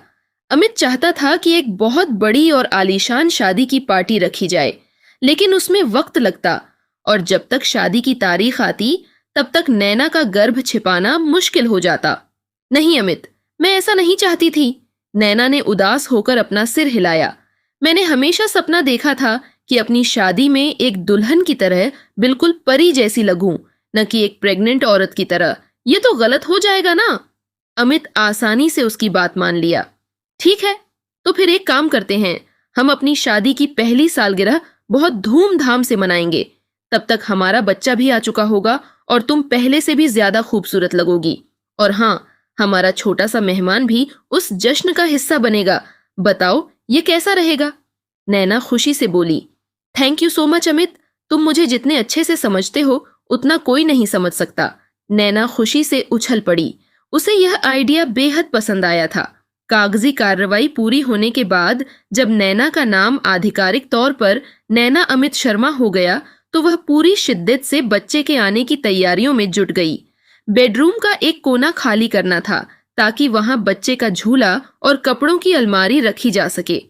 अमित चाहता था कि एक बहुत बड़ी और आलीशान शादी की पार्टी रखी जाए, लेकिन उसमें वक्त लगता और जब तक शादी की तारीख आती तब तक नैना का गर्भ छिपाना मुश्किल हो जाता। नहीं अमित, मैं ऐसा नहीं चाहती थी। नैना ने उदास होकर अपना सिर हिलाया। मैंने हमेशा सपना देखा था कि अपनी शादी में एक दुल्हन की तरह बिल्कुल परी जैसी लगूं, न कि एक प्रेग्नेंट औरत की तरह। ये तो गलत हो जाएगा ना। अमित आसानी से उसकी बात मान लिया। ठीक है, तो फिर एक काम करते हैं, हम अपनी शादी की पहली सालगिरह बहुत धूमधाम से मनाएंगे। तब तक हमारा बच्चा भी आ चुका होगा और तुम पहले से भी ज्यादा खूबसूरत लगोगी। और हाँ, हमारा छोटा सा मेहमान भी उस जश्न का हिस्सा बनेगा। बताओ, ये कैसा रहेगा? नैना खुशी से बोली। Thank you so much Amit, तुम मुझे जितने अच्छे से समझते हो उतना कोई नहीं समझ सकता। नैना खुशी से उछल पड़ी। उसे यह आइडिया बेहद पसंद आया था। कागजी कार्रवाई पूरी होने के बाद जब नैना का नाम आधिकारिक तौर पर नैना अमित शर्मा हो गया, तो वह पूरी शिद्दत से बच्चे के आने की तैयारियों में जुट गई। बेडरूम का एक कोना खाली करना था ताकि वहां बच्चे का झूला और कपड़ों की अलमारी रखी जा सके।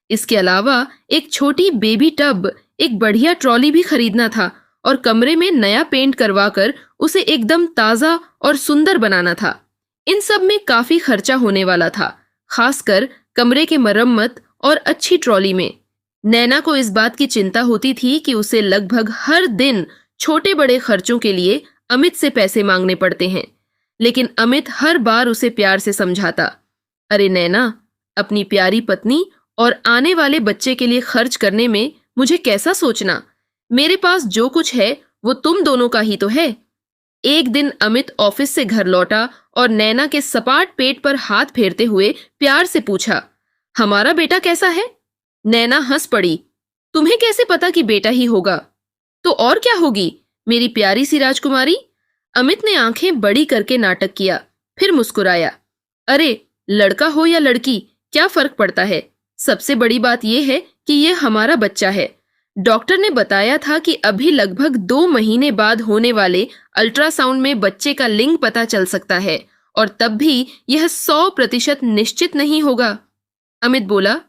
इसके अलावा एक छोटी बेबी टब, एक बढ़िया ट्रॉली भी खरीदना था और कमरे में नया पेंट करवाकर उसे एकदम ताजा और सुंदर बनाना था। इन सब में काफी खर्चा होने वाला था, खासकर कमरे के मरम्मत और अच्छी ट्रॉली में। नैना को इस बात की चिंता होती थी कि उसे लगभग हर दिन छोटे बड़े खर्चों के लिए अमित से पैसे मांगने पड़ते हैं, लेकिन अमित हर बार उसे प्यार से समझाता। अरे नैना, अपनी प्यारी पत्नी और आने वाले बच्चे के लिए खर्च करने में मुझे कैसा सोचना। मेरे पास जो कुछ है वो तुम दोनों का ही तो है। एक दिन अमित ऑफिस से घर लौटा और नैना के सपाट पेट पर हाथ फेरते हुए प्यार से पूछा, हमारा बेटा कैसा है? नैना हंस पड़ी। तुम्हें कैसे पता कि बेटा ही होगा? तो और क्या होगी, मेरी प्यारी सी राजकुमारी। अमित ने आंखें बड़ी करके नाटक किया, फिर मुस्कुराया। अरे, लड़का हो या लड़की, क्या फर्क पड़ता है? सबसे बड़ी बात यह है कि यह हमारा बच्चा है। डॉक्टर ने बताया था कि अभी लगभग 2 महीने बाद होने वाले अल्ट्रासाउंड में बच्चे का लिंग पता चल सकता है और तब भी यह 100% निश्चित नहीं होगा। अमित बोला,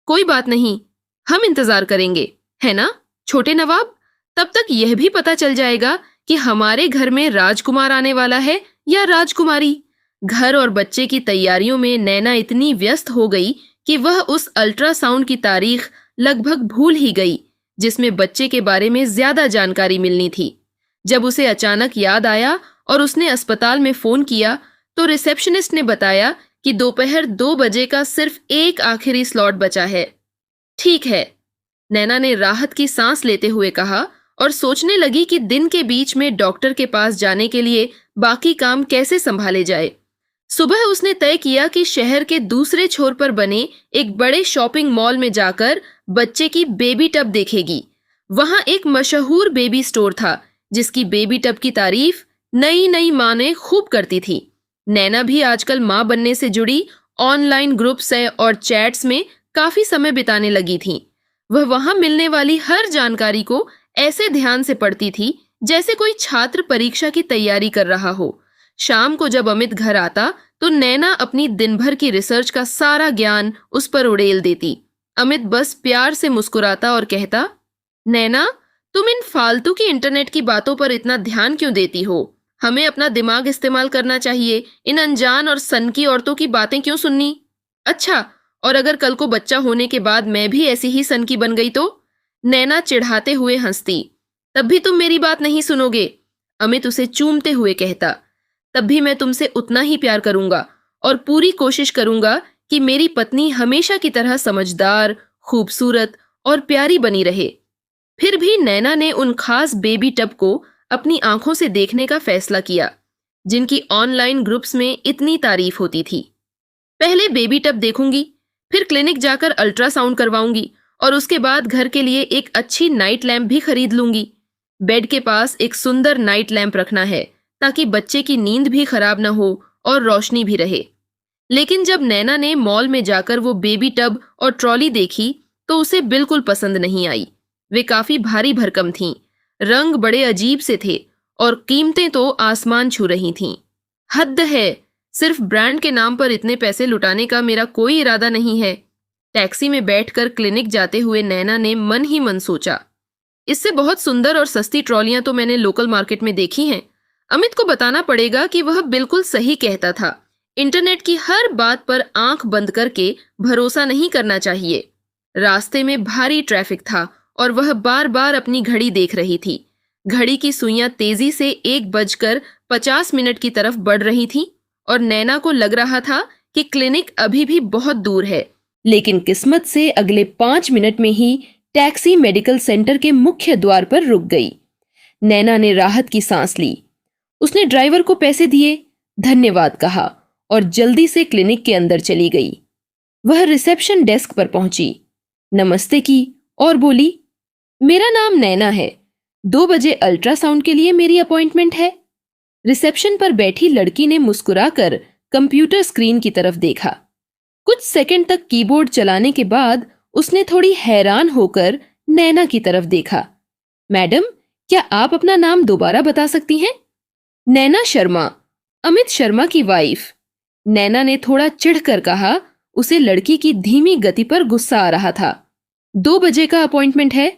कोई बात नहीं, हम इंतजार करेंगे, है ना छोटे नवाब? तब तक यह भी पता चल जाएगा कि हमारे घर में राजकुमार आने वाला है या राजकुमारी। घर और बच्चे की तैयारियों में नैना इतनी व्यस्त हो गई कि वह उस अल्ट्रासाउंड की तारीख लगभग भूल ही गई जिसमें बच्चे के बारे में ज्यादा जानकारी मिलनी थी। जब उसे अचानक याद आया और उसने अस्पताल में फोन किया तो रिसेप्शनिस्ट ने बताया कि दोपहर 2 बजे का सिर्फ एक आखिरी स्लॉट बचा है। ठीक है, नैना ने राहत की सांस लेते हुए कहा और सोचने लगी कि दिन के बीच में डॉक्टर के पास जाने के लिए बाकी काम कैसे संभाले जाए। सुबह उसने तय किया कि शहर के दूसरे छोर पर बने एक बड़े शॉपिंग मॉल में जाकर बच्चे की बेबी टब देखेगी। वहां एक मशहूर बेबी स्टोर था जिसकी बेबी टब की तारीफ नई नई माँ ने खूब करती थी। नैना भी आजकल माँ बनने से जुड़ी ऑनलाइन ग्रुप्स और चैट्स में काफी समय बिताने लगी थी। वह वहां मिलने वाली हर जानकारी को ऐसे ध्यान से पढ़ती थी जैसे कोई छात्र परीक्षा की तैयारी कर रहा हो। शाम को जब अमित घर आता तो नैना अपनी दिन भर की रिसर्च का सारा ज्ञान उस पर उड़ेल देती। अमित बस प्यार से मुस्कुराता और कहता, नैना, तुम इन फालतू की इंटरनेट की बातों पर इतना ध्यान क्यों देती हो? हमें अपना दिमाग इस्तेमाल करना चाहिए। इन अनजान और सनकी औरतों की बातें क्यों सुननी? अच्छा, और अगर कल को बच्चा होने के बाद मैं भी ऐसी ही सनकी बन गई तो? नैना चिढ़ाते हुए हंसती। तब भी तुम मेरी बात नहीं सुनोगे, अमित उसे चूमते हुए कहता। तब भी मैं तुमसे उतना ही प्यार करूंगा और पूरी कोशिश करूंगा कि मेरी पत्नी हमेशा की तरह समझदार, खूबसूरत और प्यारी बनी रहे। फिर भी नैना ने उन खास बेबी टब को अपनी आंखों से देखने का फैसला किया जिनकी ऑनलाइन ग्रुप्स में इतनी तारीफ होती थी। पहले बेबी टब देखूंगी, फिर क्लिनिक जाकर अल्ट्रासाउंड करवाऊंगी और उसके बाद घर के लिए एक अच्छी नाइट लैंप भी खरीद लूंगी। बेड के पास एक सुंदर नाइट लैंप रखना है ताकि बच्चे की नींद भी खराब न हो और रोशनी भी रहे। लेकिन जब नैना ने मॉल में जाकर वो बेबी टब और ट्रॉली देखी तो उसे बिल्कुल पसंद नहीं आई। वे काफी भारी भरकम थीं, रंग बड़े अजीब से थे और कीमतें तो आसमान छू रही थीं। हद है, सिर्फ ब्रांड के नाम पर इतने पैसे लुटाने का मेरा कोई इरादा नहीं है। टैक्सी में बैठकर क्लिनिक जाते हुए नैना ने मन ही मन सोचा, इससे बहुत सुंदर और सस्ती ट्रॉलियां तो मैंने लोकल मार्केट में देखी हैं। अमित को बताना पड़ेगा कि वह बिल्कुल सही कहता था। इंटरनेट की हर बात पर आंख बंद करके भरोसा नहीं करना चाहिए। रास्ते में भारी ट्रैफिक था और वह बार बार अपनी घड़ी देख रही थी। घड़ी की सुइयां तेजी से 1:50 की तरफ बढ़ रही थीं और नैना को लग रहा था कि क्लिनिक अभी भी बहुत दूर है। लेकिन किस्मत से अगले 5 मिनट में ही टैक्सी मेडिकल सेंटर के मुख्य द्वार पर रुक गई। नैना ने राहत की सांस ली। उसने ड्राइवर को पैसे दिए, धन्यवाद कहा और जल्दी से क्लिनिक के अंदर चली गई। वह रिसेप्शन डेस्क पर पहुंची, नमस्ते की और बोली, मेरा नाम नैना है, 2 बजे अल्ट्रासाउंड के लिए मेरी अपॉइंटमेंट है। रिसेप्शन पर बैठी लड़की ने मुस्कुराकर कंप्यूटर स्क्रीन की तरफ देखा। कुछ सेकंड तक कीबोर्ड चलाने के बाद उसने थोड़ी हैरान होकर नैना की तरफ देखा। मैडम, क्या आप अपना नाम दोबारा बता सकती हैं? नैना शर्मा, अमित शर्मा की वाइफ। नैना ने थोड़ा चिढ़कर कहा। उसे लड़की की धीमी गति पर गुस्सा आ रहा था। 2 बजे का अपॉइंटमेंट है?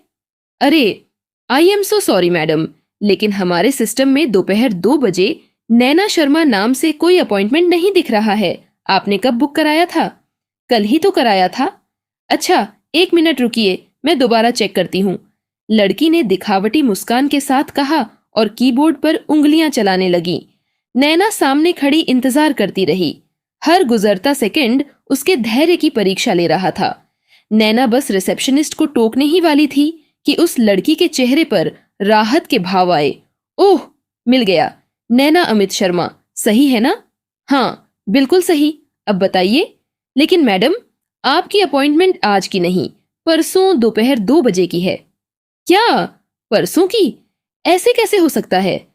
अरे, I am so sorry madam, लेकिन हमारे सिस्टम में दोपहर 2 बजे नैना शर्मा नाम से कोई अपॉइंटमेंट नहीं दिख रहा है। आपने कब बुक कराया था? कल ही तो कराया था। अच्छा, 1 मिनट रुकिए, मैं दोबारा चेक करती हूँ, लड़की ने दिखावटी मुस्कान के साथ कहा और कीबोर्ड पर उंगलियां चलाने लगी। नैना सामने खड़ी इंतजार करती रही। हर गुजरता सेकंड उसके धैर्य की परीक्षा ले रहा था। नैना बस रिसेप्शनिस्ट को टोकने ही वाली थी कि उस लड़की के चेहरे पर राहत के भाव आए। ओह, मिल गया, नैना अमित शर्मा, सही है ना? हाँ, बिल्कुल सही। अब बताइए। लेकिन मैडम, आपकी अपॉइंटमेंट आज की नहीं, परसों दोपहर 2 बजे की है। क्या? परसों की? ऐसे कैसे हो सकता है?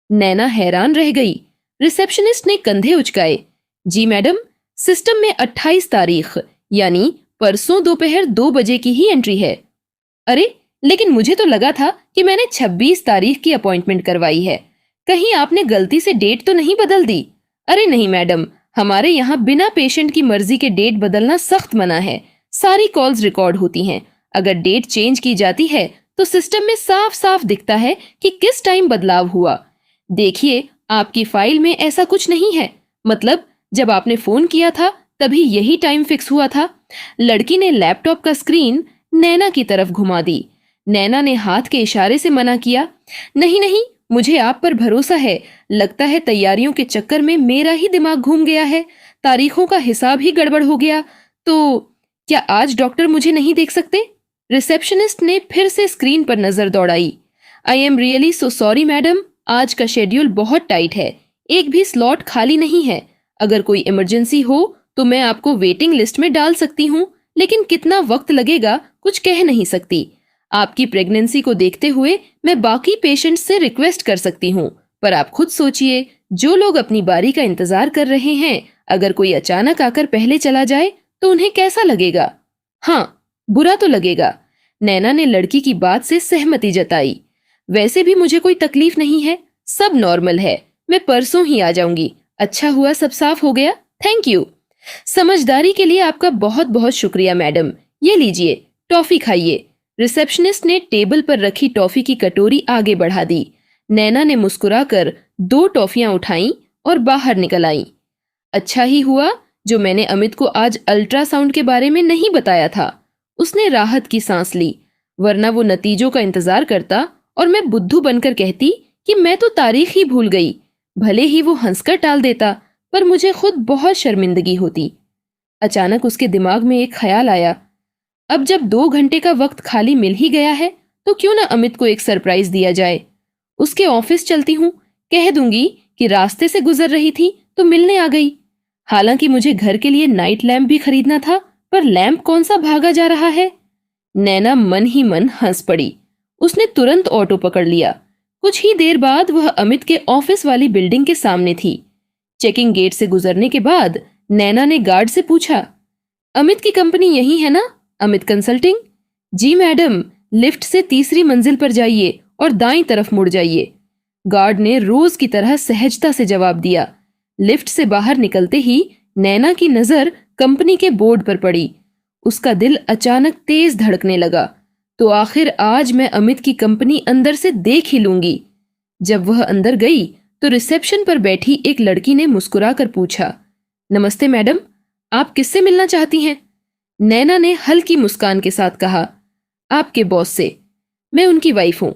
नैना हैरान रह गई। रिसेप्शनिस्ट ने कंधे उचकाए। जी मैडम, सिस्टम में 28 तारीख यानी परसों दोपहर 2 बजे की ही एंट्री है। अरे, लेकिन मुझे तो लगा था कि मैंने 26 तारीख की अपॉइंटमेंट करवाई है। कहीं आपने गलती से डेट तो नहीं बदल दी? अरे नहीं मैडम, हमारे यहाँ बिना पेशेंट की मर्जी के डेट बदलना सख्त मना है। सारी कॉल्स रिकॉर्ड होती हैं। अगर डेट चेंज की जाती है तो सिस्टम में साफ साफ दिखता है कि किस टाइम बदलाव हुआ। देखिए, आपकी फाइल में ऐसा कुछ नहीं है। मतलब जब आपने फोन किया था तभी यही टाइम फिक्स हुआ था। लड़की ने लैपटॉप का स्क्रीन नैना की तरफ घुमा दी। नैना ने हाथ के इशारे से मना किया। नहीं नहीं, मुझे आप पर भरोसा है। लगता है तैयारियों के चक्कर में मेरा ही दिमाग घूम गया है, तारीखों का हिसाब ही गड़बड़ हो गया। तो क्या आज डॉक्टर मुझे नहीं देख सकते? रिसेप्शनिस्ट ने फिर से स्क्रीन पर नजर दौड़ाई। I am really so sorry madam, आज का शेड्यूल बहुत टाइट है, एक भी स्लॉट खाली नहीं है। अगर कोई इमरजेंसी हो तो मैं आपको वेटिंग लिस्ट में डाल सकती हूँ, लेकिन कितना वक्त लगेगा कुछ कह नहीं सकती। आपकी प्रेगनेंसी को देखते हुए मैं बाकी पेशेंट्स से रिक्वेस्ट कर सकती हूँ, पर आप खुद सोचिए, जो लोग अपनी बारी का इंतजार कर रहे हैं, अगर कोई अचानक आकर पहले चला जाए तो उन्हें कैसा लगेगा? हाँ, बुरा तो लगेगा। नैना ने लड़की की बात से सहमति जताई। वैसे भी मुझे कोई तकलीफ नहीं है, सब नॉर्मल है, मैं परसों ही आ जाऊंगी। अच्छा हुआ सब साफ हो गया, थैंक यू। समझदारी के लिए आपका बहुत बहुत शुक्रिया मैडम, ये लीजिए टॉफी खाइए। रिसेप्शनिस्ट ने टेबल पर रखी टॉफी की कटोरी आगे बढ़ा दी। नैना ने मुस्कुराकर 2 टॉफियां उठाईं और बाहर निकल आईं। अच्छा ही हुआ जो मैंने अमित को आज अल्ट्रासाउंड के बारे में नहीं बताया था। उसने राहत की सांस ली, वरना वो नतीजों का इंतजार करता और मैं बुद्धू बनकर कहती कि मैं तो तारीख ही भूल गई। भले ही वो हंसकर टाल देता, पर मुझे खुद बहुत शर्मिंदगी होती। अचानक उसके दिमाग में एक ख्याल आया, अब जब 2 घंटे का वक्त खाली मिल ही गया है तो क्यों ना अमित को एक सरप्राइज दिया जाए। उसके ऑफिस चलती हूँ, कह दूंगी कि रास्ते से गुजर रही थी तो मिलने आ गई। हालांकि मुझे घर के लिए नाइट लैंप भी खरीदना था, पर लैंप कौन सा भागा जा रहा है। नैना मन ही मन हंस पड़ी। उसने तुरंत ऑटो पकड़ लिया। कुछ ही देर बाद वह अमित के ऑफिस वाली बिल्डिंग के सामने थी। चेकिंग गेट से गुजरने के बाद नैना ने गार्ड से पूछा, अमित की कंपनी यही है ना? अमित कंसल्टिंग? जी मैडम, लिफ्ट से 3री मंजिल पर जाइए और दाईं तरफ मुड़ जाइए। गार्ड ने रोज की तरह सहजता से जवाब दिया। लिफ्ट से बाहर निकलते ही नैना की नजर कंपनी के बोर्ड पर पड़ी। उसका दिल अचानक तेज धड़कने लगा। तो आखिर आज मैं अमित की कंपनी अंदर से देख ही लूंगी। जब वह अंदर गई तो रिसेप्शन पर बैठी एक लड़की ने मुस्कुराकर पूछा, नमस्ते मैडम, आप किससे मिलना चाहती हैं? नैना ने हल्की मुस्कान के साथ कहा, आपके बॉस से। मैं उनकी वाइफ हूं।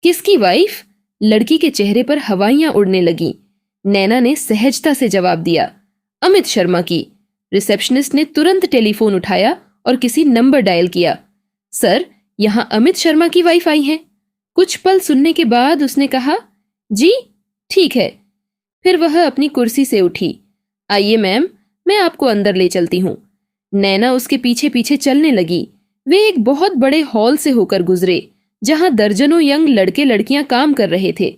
किसकी वाइफ? लड़की के चेहरे पर हवाइयां उड़ने लगीं। नैना ने सहजता से जवाब दिया, अमित शर्मा की। रिसेप्शनिस्ट ने तुरंत टेलीफोन उठाया और किसी नंबर डायल किया। सर, यहाँ अमित शर्मा की वाइफ आई हैं। कुछ पल सुनने के बाद उसने कहा, जी ठीक है। फिर वह अपनी कुर्सी से उठी। आइए मैम, मैं आपको अंदर ले चलती हूँ। नैना उसके पीछे पीछे चलने लगी। वे एक बहुत बड़े हॉल से होकर गुजरे, जहां दर्जनों यंग लड़के लड़कियां काम कर रहे थे।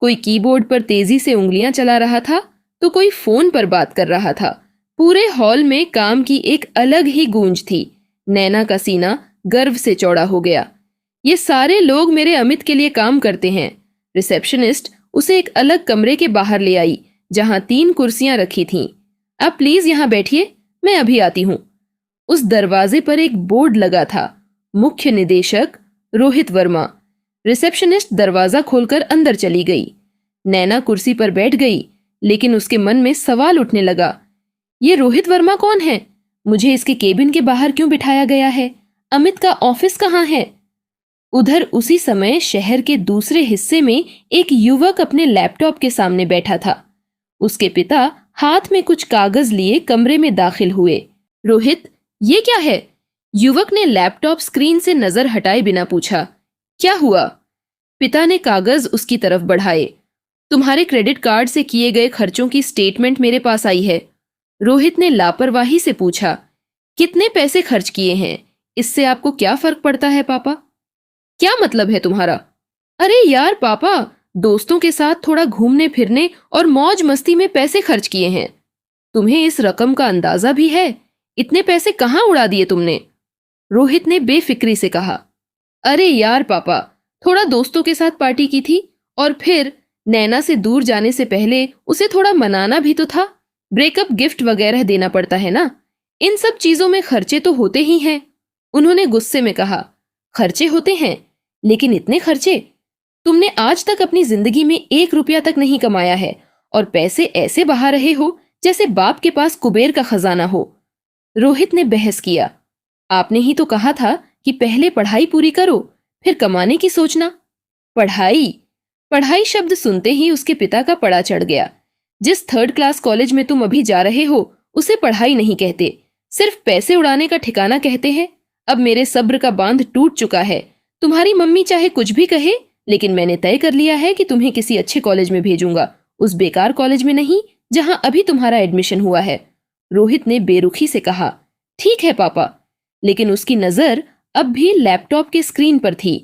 कोई कीबोर्ड पर तेजी से उंगलियां चला रहा था तो कोई फोन पर बात कर रहा था। पूरे हॉल में काम की एक अलग ही गूंज थी। नैना का सीना गर्व से चौड़ा हो गया। ये सारे लोग मेरे अमित के लिए काम करते हैं। रिसेप्शनिस्ट उसे एक अलग कमरे के बाहर ले आई, जहां 3 कुर्सियां रखी थीं। आप प्लीज यहां बैठिए, मैं अभी आती हूँ। उस दरवाजे पर एक बोर्ड लगा था, मुख्य निदेशक रोहित वर्मा। रिसेप्शनिस्ट दरवाजा खोलकर अंदर चली गई। नैना कुर्सी पर बैठ गई, लेकिन उसके मन में सवाल उठने लगा, ये रोहित वर्मा कौन है? मुझे इसके केबिन के बाहर क्यों बिठाया गया है? अमित का ऑफिस कहाँ है? उधर उसी समय शहर के दूसरे हिस्से में एक युवक अपने लैपटॉप के सामने बैठा था। उसके पिता हाथ में कुछ कागज लिए कमरे में दाखिल हुए। रोहित, ये क्या है? युवक ने लैपटॉप स्क्रीन से नजर हटाए बिना पूछा। क्या हुआ? पिता ने कागज उसकी तरफ बढ़ाए। तुम्हारे क्रेडिट कार्ड से किए गए खर्चों की स्टेटमेंट मेरे पास आई है। रोहित ने लापरवाही से पूछा, कितने पैसे खर्च किए हैं? इससे आपको क्या फर्क पड़ता है पापा? क्या मतलब है तुम्हारा? अरे यार पापा, दोस्तों के साथ थोड़ा घूमने फिरने और मौज मस्ती में पैसे खर्च किए हैं। तुम्हें इस रकम का अंदाजा भी है? इतने पैसे कहाँ उड़ा दिए तुमने? रोहित ने बेफिक्री से कहा। अरे यार पापा, थोड़ा दोस्तों के साथ पार्टी की थी, और फिर नैना से दूर जाने से पहले उसे थोड़ा मनाना भी तो था। ब्रेकअप गिफ्ट वगैरह देना पड़ता है ना, इन सब चीजों में खर्चे तो होते ही हैं। उन्होंने गुस्से में कहा। खर्चे होते हैं, लेकिन इतने खर्चे? तुमने आज तक अपनी जिंदगी में 1 रुपया तक नहीं कमाया है, और पैसे ऐसे बहा रहे हो जैसे बाप के पास कुबेर का खजाना हो। रोहित ने बहस किया। आपने ही तो कहा था कि पहले पढ़ाई पूरी करो, फिर कमाने की सोचना। पढ़ाई? पढ़ाई शब्द सुनते ही उसके पिता का पड़ा चढ़ गया। जिस 3rd क्लास कॉलेज में तुम अभी जा रहे हो उसे पढ़ाई नहीं कहते, सिर्फ पैसे उड़ाने का ठिकाना कहते हैं। अब मेरे सब्र का बांध टूट चुका है। तुम्हारी मम्मी चाहे कुछ भी कहे, लेकिन मैंने तय कर लिया है कि तुम्हें किसी अच्छे कॉलेज में भेजूंगा, उस बेकार कॉलेज में नहीं जहां अभी तुम्हारा एडमिशन हुआ है। रोहित ने बेरुखी से कहा, ठीक है पापा। लेकिन उसकी नजर अब भी लैपटॉप के स्क्रीन पर थी।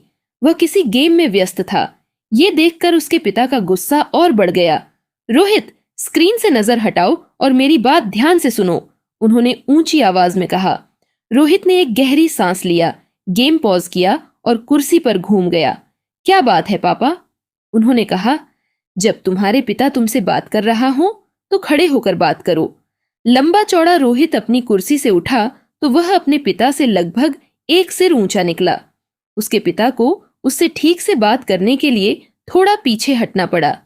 वह किसी गेम में व्यस्त था। ये देखकर उसके पिता का गुस्सा और बढ़ गया। रोहित, स्क्रीन से नजर हटाओ और मेरी बात ध्यान से सुनो, उन्होंने ऊंची आवाज में कहा। रोहित ने एक गहरी सांस लिया, गेम पॉज किया और कुर्सी पर घूम गया। क्या बात है पापा? उन्होंने कहा। जब तुम्हारे पिता तुमसे बात कर रहा हो तो खड़े होकर बात करो। लंबा चौड़ा रोहित अपनी कुर्सी से उठा तो वह अपने पिता से लगभग 1 सिर ऊंचा निकला। उसके पिता को उससे ठीक से बात करने के लिए थोड़ा पीछे हटना पड़ा।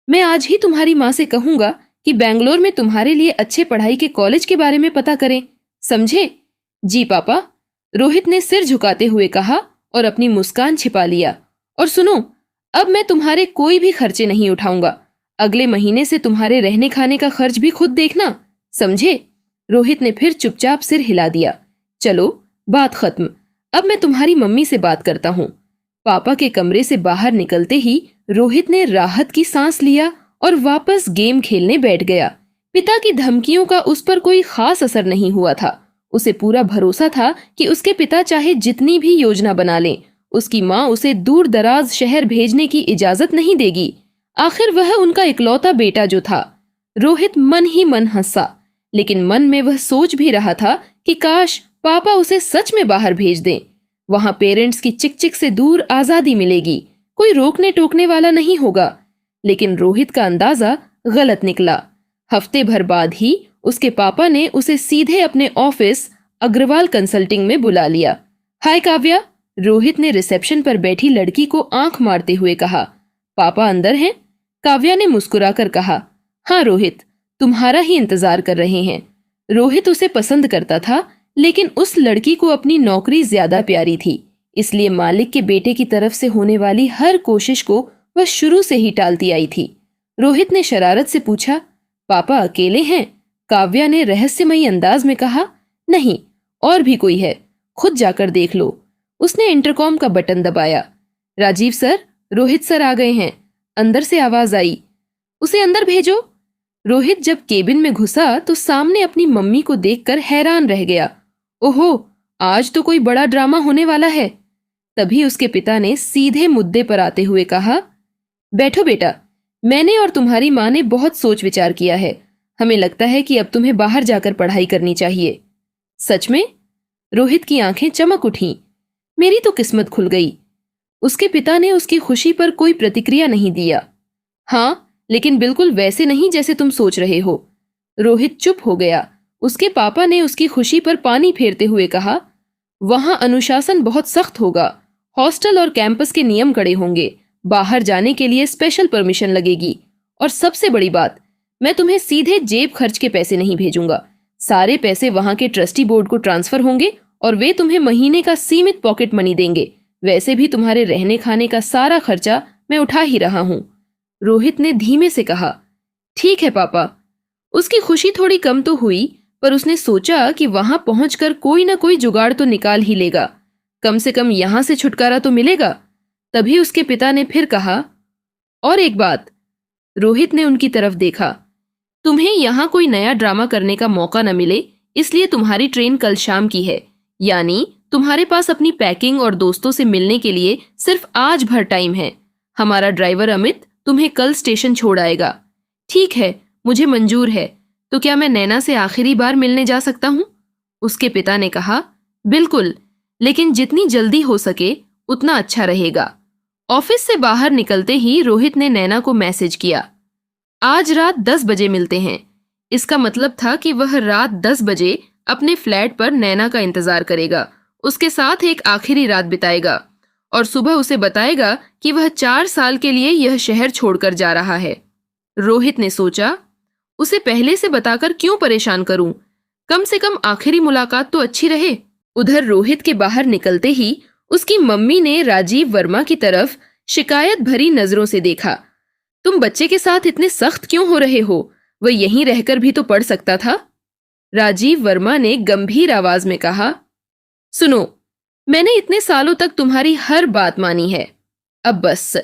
मैं आज ही तुम्हारी माँ से कहूंगा कि बेंगलोर में तुम्हारे लिए अच्छे पढ़ाई के कॉलेज के बारे में पता करें, समझे? जी पापा, रोहित ने सिर झुकाते हुए कहा और अपनी मुस्कान छिपा लिया। और सुनो, अब मैं तुम्हारे कोई भी खर्चे नहीं उठाऊंगा। अगले महीने से तुम्हारे रहने खाने का खर्च भी खुद देखना, समझे? रोहित ने फिर चुपचाप सिर हिला दिया। चलो, बात खत्म। अब मैं तुम्हारी मम्मी से बात करता हूँ। पापा के कमरे से बाहर निकलते ही रोहित ने राहत की सांस लिया और वापस गेम खेलने बैठ गया। पिता की धमकियों का उस पर कोई खास असर नहीं हुआ था। उसे पूरा भरोसा था कि उसके पिता चाहे जितनी भी योजना बना लें, उसकी माँ उसे दूर दराज शहर भेजने की इजाजत नहीं देगी। आखिर वह उनका इकलौता बेटा जो था। रोहित मन ही मन हंसा, लेकिन मन में वह सोच भी रहा था कि काश पापा उसे सच में बाहर भेज दें। वहां पेरेंट्स की चिक-चिक से दूर आजादी मिलेगी, कोई रोकने टोकने वाला नहीं होगा। लेकिन रोहित का अंदाजा गलत निकला। हफ्ते भर बाद ही उसके पापा ने उसे सीधे अपने ऑफिस अग्रवाल कंसल्टिंग में बुला लिया। हाय काव्या, रोहित ने रिसेप्शन पर बैठी लड़की को आंख मारते हुए कहा। पापा अंदर हैं? काव्या ने मुस्कुराकर कहा। हाँ रोहित, तुम्हारा ही इंतजार कर रहे हैं। रोहित उसे पसंद करता था, लेकिन उस लड़की को अपनी नौकरी ज्यादा प्यारी थी, इसलिए मालिक के बेटे की तरफ से होने वाली हर कोशिश को वह शुरू से ही टालती आई थी। रोहित ने शरारत से पूछा, पापा अकेले हैं? काव्या ने रहस्यमयी अंदाज में कहा। नहीं, और भी कोई है, खुद जाकर देख लो। उसने इंटरकॉम का बटन दबाया। राजीव सर, रोहित सर आ गए हैं, अंदर से आवाज आई। उसे अंदर भेजो। रोहित जब केबिन में घुसा तो सामने अपनी मम्मी को देखकर हैरान रह गया। ओहो, आज तो कोई बड़ा ड्रामा होने वाला है। तभी उसके पिता ने सीधे मुद्दे पर आते हुए कहा, बैठो बेटा, मैंने और तुम्हारी माँ ने बहुत सोच विचार किया है। हमें लगता है कि अब तुम्हें बाहर जाकर पढ़ाई करनी चाहिए। सच में? रोहित की आंखें चमक उठीं। मेरी तो किस्मत खुल गई। उसके पिता ने उसकी खुशी पर कोई प्रतिक्रिया नहीं दिया। हाँ, लेकिन बिल्कुल वैसे नहीं जैसे तुम सोच रहे हो। रोहित चुप हो गया। उसके पापा ने उसकी खुशी पर पानी फेरते हुए कहा, वहां अनुशासन बहुत सख्त होगा। हॉस्टल और कैंपस के नियम कड़े होंगे। बाहर जाने के लिए स्पेशल परमिशन लगेगी। और सबसे बड़ी बात, मैं तुम्हें सीधे जेब खर्च के पैसे नहीं भेजूंगा। सारे पैसे वहां के ट्रस्टी बोर्ड को ट्रांसफर होंगे और वे तुम्हें महीने का सीमित पॉकेट मनी देंगे। वैसे भी तुम्हारे रहने खाने का सारा खर्चा मैं उठा ही रहा हूँ। रोहित ने धीमे से कहा, ठीक है पापा। उसकी खुशी थोड़ी कम तो हुई, पर उसने सोचा कि वहां पहुंचकर कोई ना कोई जुगाड़ तो निकाल ही लेगा। कम से कम यहां से छुटकारा तो मिलेगा। तभी उसके पिता ने फिर कहा, और एक बात। रोहित ने उनकी तरफ देखा, तुम्हें यहाँ कोई नया ड्रामा करने का मौका न मिले, इसलिए तुम्हारी ट्रेन कल शाम की है। यानी तुम्हारे पास अपनी पैकिंग और दोस्तों से मिलने के लिए सिर्फ आज भर टाइम है। हमारा ड्राइवर अमित तुम्हें कल स्टेशन छोड़ आएगा। ठीक है, मुझे मंजूर है। तो क्या मैं नैना से आखिरी बार मिलने जा सकता हूँ? उसके पिता ने कहा, बिल्कुल, लेकिन जितनी जल्दी हो सके उतना अच्छा रहेगा। ऑफिस से बाहर निकलते ही रोहित ने नैना को मैसेज किया, आज रात 10 बजे मिलते हैं। इसका मतलब था कि वह रात 10 बजे अपने फ्लैट पर नैना का इंतजार करेगा, उसके साथ एक आखिरी रात बिताएगा और सुबह उसे बताएगा कि वह 4 साल के लिए यह शहर छोड़कर जा रहा है। रोहित ने सोचा, उसे पहले से बताकर क्यों परेशान करूं? कम से कम आखिरी मुलाकात तो अच्छी रहे। उधर रोहित के बाहर निकलते ही उसकी मम्मी ने राजीव वर्मा की तरफ शिकायत भरी नजरों से देखा। तुम बच्चे के साथ इतने सख्त क्यों हो रहे हो? वह यहीं रहकर भी तो पढ़ सकता था। राजीव वर्मा ने गंभीर आवाज में कहा, सुनो, मैंने इतने सालों तक तुम्हारी हर बात मानी है। अब बस।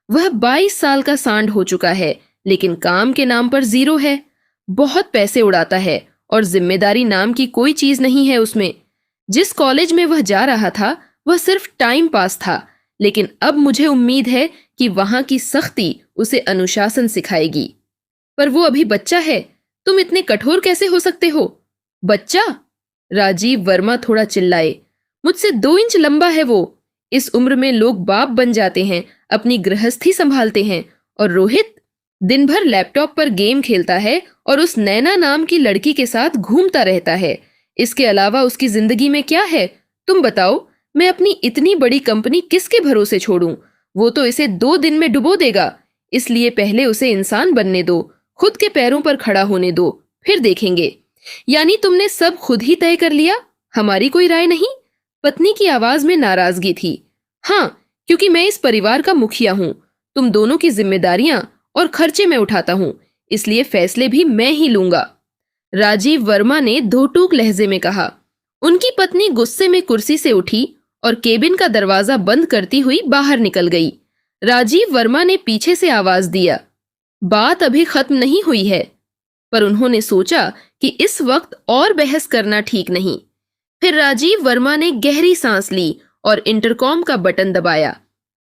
वह 22 साल का सांड हो चुका है, लेकिन काम के नाम पर जीरो है। बहुत पैसे उड़ाता है और जिम्मेदारी नाम की कोई चीज नहीं है उसमें। जिस कॉलेज में वह जा रहा था वह सिर्फ टाइम पास था, लेकिन अब मुझे उम्मीद है कि वहां की सख्ती उसे अनुशासन सिखाएगी। पर वो अभी बच्चा है, तुम इतने कठोर कैसे हो सकते हो? बच्चा? राजीव वर्मा थोड़ा चिल्लाए। मुझसे 2 इंच लंबा है वो। इस उम्र में लोग बाप बन जाते हैं, अपनी गृहस्थी संभालते हैं, और रोहित दिन भर लैपटॉप पर गेम खेलता है और उस नैना नाम की लड़की के साथ घूमता रहता है। इसके अलावा उसकी जिंदगी में क्या है? तुम बताओ, मैं अपनी इतनी बड़ी कंपनी किसके भरोसे छोड़ूं? वो तो इसे 2 दिन में डुबो देगा। इसलिए पहले उसे इंसान बनने दो, खुद के पैरों पर खड़ा होने दो, फिर देखेंगे। यानी तुमने सब खुद ही तय कर लिया, हमारी कोई राय नहीं? पत्नी की आवाज में नाराजगी थी। हाँ, क्योंकि मैं इस परिवार का मुखिया हूँ। तुम दोनों की जिम्मेदारियां और खर्चे मैं उठाता हूँ, इसलिए फैसले भी मैं ही लूंगा। राजीव वर्मा ने धोटूक लहजे में कहा। उनकी पत्नी गुस्से में कुर्सी से उठी और केबिन का दरवाजा बंद करती हुई बाहर निकल गई। राजीव वर्मा ने पीछे से आवाज दिया, बात अभी खत्म नहीं हुई है। पर उन्होंने सोचा कि इस वक्त और बहस करना ठीक नहीं। फिर राजीव वर्मा ने गहरी सांस ली और इंटरकॉम का बटन दबाया।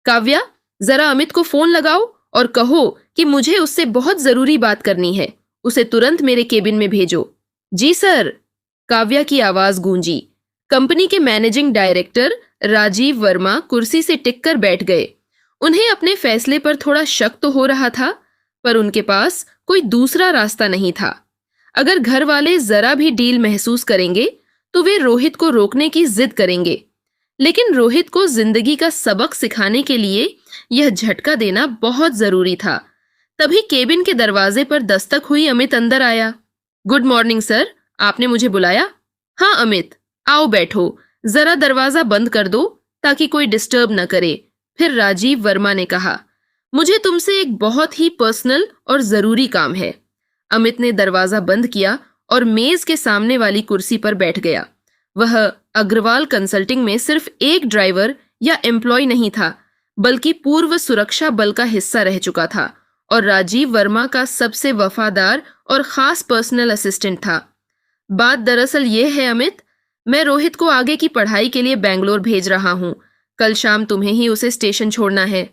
काव्या, जरा अमित को फोन लगाओ और कहो कि मुझे उससे बहुत जरूरी बात करनी है। उसे तुरंत मेरे केबिन में भेजो। जी सर, काव्या की आवाज गूंजी। कंपनी के मैनेजिंग डायरेक्टर राजीव वर्मा कुर्सी से टिककर बैठ गए। उन्हें अपने फैसले पर थोड़ा शक तो हो रहा था, पर उनके पास कोई दूसरा रास्ता नहीं था। अगर घर वाले जरा भी डील महसूस करेंगे तो वे रोहित को रोकने की जिद करेंगे, लेकिन रोहित को जिंदगी का सबक सिखाने के लिए यह झटका देना बहुत जरूरी था। तभी केबिन के दरवाजे पर दस्तक हुई। अमित अंदर आया। गुड मॉर्निंग सर, आपने मुझे बुलाया? हाँ अमित, आओ बैठो। जरा दरवाजा बंद कर दो ताकि कोई डिस्टर्ब न करे। फिर राजीव वर्मा ने कहा, मुझे तुमसे एक बहुत ही पर्सनल और जरूरी काम है। अमित ने दरवाजा बंद किया और मेज के सामने वाली कुर्सी पर बैठ गया। वह अग्रवाल कंसल्टिंग में सिर्फ एक ड्राइवर या एम्प्लॉय नहीं था, बल्कि पूर्व सुरक्षा बल का हिस्सा रह चुका था और राजीव वर्मा का सबसे वफादार और खास पर्सनल असिस्टेंट था। बात दरअसल ये है अमित, मैं रोहित को आगे की पढ़ाई के लिए बेंगलोर भेज रहा हूँ। कल शाम तुम्हें ही उसे स्टेशन छोड़ना है।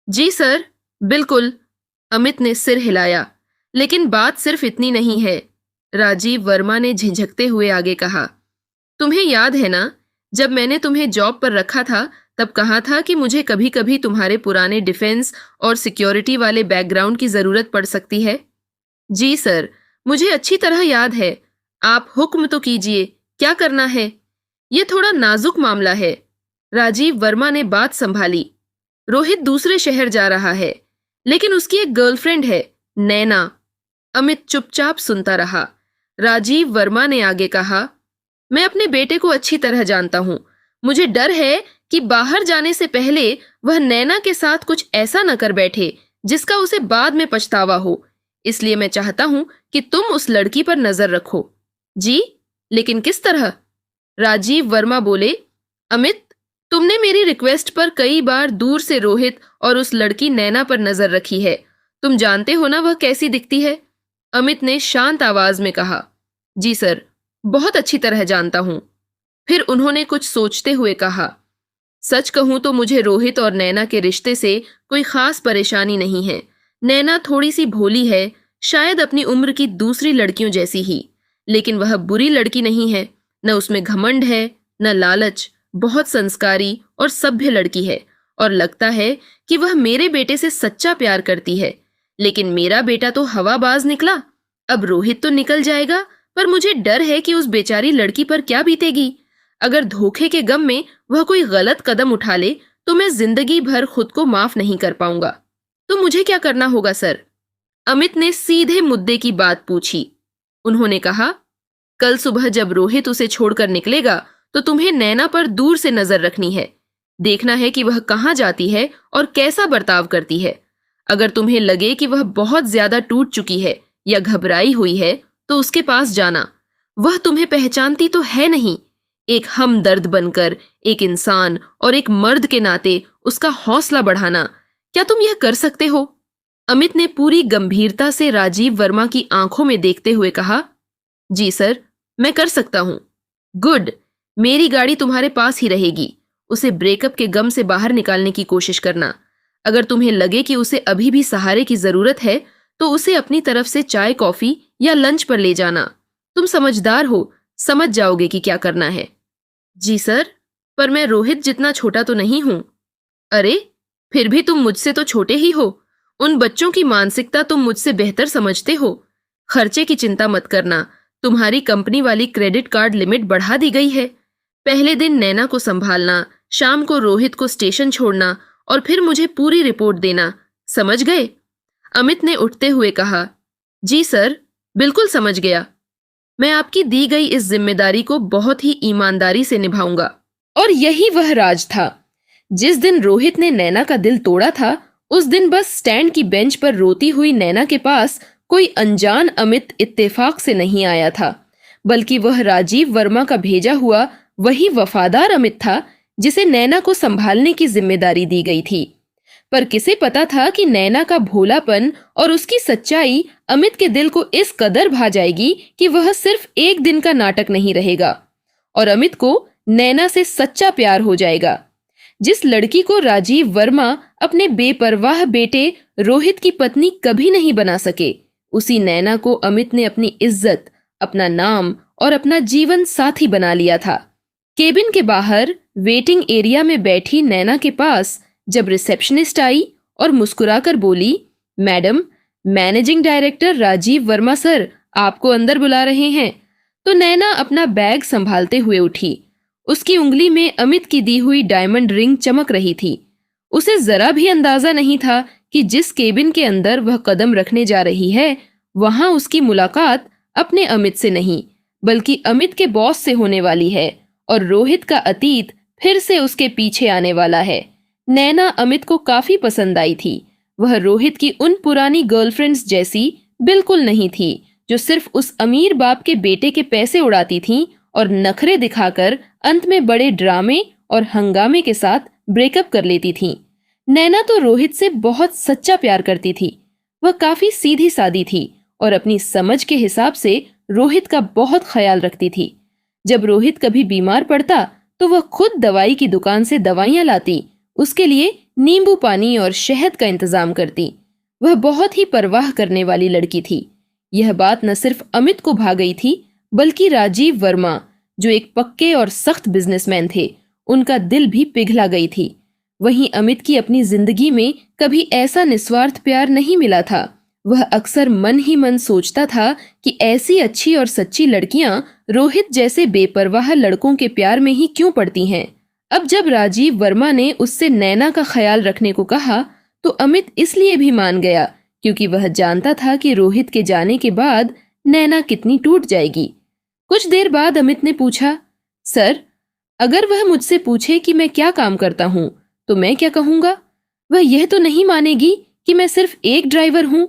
जी सर, बिल्कुल। अमित ने सिर हिलाया। लेकिन बात सिर्फ इतनी नहीं है, राजीव वर्मा ने झिझकते हुए आगे कहा। तुम्हें याद है ना, जब मैंने तुम्हें जॉब पर रखा था तब कहा था कि मुझे कभी कभी तुम्हारे पुराने डिफेंस और सिक्योरिटी वाले बैकग्राउंड की जरूरत पड़ सकती है। जी सर, मुझे अच्छी तरह याद है। आप हुक्म तो कीजिए, क्या करना है? यह थोड़ा नाजुक मामला है। राजीव वर्मा ने बात संभाली। रोहित दूसरे शहर जा रहा है, लेकिन उसकी एक गर्लफ्रेंड है, नैना। अमित चुपचाप सुनता रहा। राजीव वर्मा ने आगे कहा, मैं अपने बेटे को अच्छी तरह जानता हूं। मुझे डर है कि बाहर जाने से पहले वह नैना के साथ कुछ ऐसा न कर बैठे जिसका उसे बाद में पछतावा हो। इसलिए मैं चाहता हूं कि तुम उस लड़की पर नजर रखो। जी, लेकिन किस तरह? राजीव वर्मा बोले, अमित, तुमने मेरी रिक्वेस्ट पर कई बार दूर से रोहित और उस लड़की नैना पर नजर रखी है। तुम जानते हो ना वह कैसी दिखती है? अमित ने शांत आवाज में कहा। जी सर, बहुत अच्छी तरह जानता हूं। फिर उन्होंने कुछ सोचते हुए कहा, सच कहूं तो मुझे रोहित और नैना के रिश्ते से कोई खास परेशानी नहीं है। नैना थोड़ी सी भोली है, शायद अपनी उम्र की दूसरी लड़कियों जैसी ही, लेकिन वह बुरी लड़की नहीं है। न उसमें घमंड है, न लालच। बहुत संस्कारी और सभ्य लड़की है और लगता है कि वह मेरे बेटे से सच्चा प्यार करती है। लेकिन मेरा बेटा तो हवाबाज निकला। अब रोहित तो निकल जाएगा, पर मुझे डर है कि उस बेचारी लड़की पर क्या बीतेगी। अगर धोखे के गम में वह कोई गलत कदम उठा ले तो मैं जिंदगी भर खुद को माफ नहीं कर पाऊंगा। तो मुझे क्या करना होगा सर? अमित ने सीधे मुद्दे की बात पूछी। उन्होंने कहा, कल सुबह जब रोहित उसे छोड़कर निकलेगा तो तुम्हें नैना पर दूर से नजर रखनी है। देखना है कि वह कहाँ जाती है और कैसा बर्ताव करती है। अगर तुम्हें लगे कि वह बहुत ज्यादा टूट चुकी है या घबराई हुई है तो उसके पास जाना। वह तुम्हें पहचानती तो है नहीं। एक हमदर्द बनकर, एक इंसान और एक मर्द के नाते उसका हौसला बढ़ाना। क्या तुम यह कर सकते हो? अमित ने पूरी गंभीरता से राजीव वर्मा की आंखों में देखते हुए कहा, जी सर, मैं कर सकता हूं। गुड। मेरी गाड़ी तुम्हारे पास ही रहेगी। उसे ब्रेकअप के गम से बाहर निकालने की कोशिश करना। अगर तुम्हें लगे कि उसे अभी भी सहारे की जरूरत है तो उसे अपनी तरफ से चाय, कॉफी या लंच पर ले जाना। तुम समझदार हो, समझ जाओगे कि क्या करना है। जी सर, पर मैं रोहित जितना छोटा तो नहीं हूं। अरे, फिर भी तुम मुझसे तो छोटे ही हो। उन बच्चों की मानसिकता तुम मुझसे बेहतर समझते हो। खर्चे की चिंता मत करना। तुम्हारी कंपनी वाली क्रेडिट कार्ड लिमिट बढ़ा दी गई है। पहले दिन नैना को संभालना, शाम को रोहित को स्टेशन छोड़ना और फिर मुझे पूरी रिपोर्ट देना। समझ गए? अमित ने उठते हुए कहा, जी सर, बिल्कुल समझ गया। मैं आपकी दी गई इस जिम्मेदारी को बहुत ही ईमानदारी से निभाऊंगा। और यही वह राज था। जिस दिन रोहित ने नैना का दिल तोड़ा था, उस दिन बस स्टैंड की बेंच पर रोती हुई नैना के पास कोई अनजान अमित इत्तेफाक से नहीं आया था, बल्कि वह राजीव वर्मा का भेजा हुआ वही वफादार अमित था जिसे नैना को संभालने की जिम्मेदारी दी गई थी। पर किसे पता था कि नैना का भोलापन और उसकी सच्चाई अमित के दिल को इस कदर भा जाएगी कि वह सिर्फ एक दिन का नाटक नहीं रहेगा और अमित को नैना से सच्चा प्यार हो जाएगा। जिस लड़की को राजीव वर्मा अपने बेपरवाह बेटे रोहित की पत्नी कभी नहीं बना सके, उसी नैना को अमित ने अपनी इज्जत, अपना नाम और अपना जीवन साथी बना लिया था। केबिन के बाहर वेटिंग एरिया में बैठी नैना के पास जब रिसेप्शनिस्ट आई और मुस्कुराकर बोली, madam, managing director Rajiv Verma sir आपको अंदर बुला रहे हैं, तो नैना अपना बैग संभालते हुए उठी। उसकी उंगली में अमित की दी हुई डायमंड रिंग चमक रही थी। उसे जरा भी अंदाजा नहीं था कि जिस केबिन के अंदर वह कदम रखने जा रही है, वहां उसकी मुलाकात अपने अमित से नहीं, बल्कि अमित के बॉस से होने वाली है और रोहित का अतीत फिर से उसके पीछे आने वाला है। नैना अमित को काफी पसंद आई थी। वह रोहित की उन पुरानी गर्लफ्रेंड्स जैसी बिल्कुल नहीं थी जो सिर्फ उस अमीर बाप के बेटे के पैसे उड़ाती थीं और नखरे दिखाकर अंत में बड़े ड्रामे और हंगामे के साथ ब्रेकअप कर लेती थीं। नैना तो रोहित से बहुत सच्चा प्यार करती थी। वह काफी सीधी सादी थी और अपनी समझ के हिसाब से रोहित का बहुत ख्याल रखती थी। जब रोहित कभी बीमार पड़ता तो वह खुद दवाई की दुकान से दवाइयां लाती, उसके लिए नींबू पानी और शहद का इंतजाम करती। वह बहुत ही परवाह करने वाली लड़की थी। यह बात न सिर्फ अमित को भा गई थी, बल्कि राजीव वर्मा, जो एक पक्के और सख्त बिजनेसमैन थे, उनका दिल भी पिघला गई थी। वहीं अमित की अपनी जिंदगी में कभी ऐसा निस्वार्थ प्यार नहीं मिला था। वह अक्सर मन ही मन सोचता था कि ऐसी अच्छी और सच्ची लड़कियां रोहित जैसे बेपरवाह लड़कों के प्यार में ही क्यों पड़ती हैं। अब जब राजीव वर्मा ने उससे नैना का ख्याल रखने को कहा तो अमित इसलिए भी मान गया क्योंकि वह जानता था कि रोहित के जाने के बाद नैना कितनी टूट जाएगी। कुछ देर बाद अमित ने पूछा, सर, अगर वह मुझसे पूछे कि मैं क्या काम करता हूँ तो मैं क्या कहूँगा? वह यह तो नहीं मानेगी कि मैं सिर्फ एक ड्राइवर हूँ।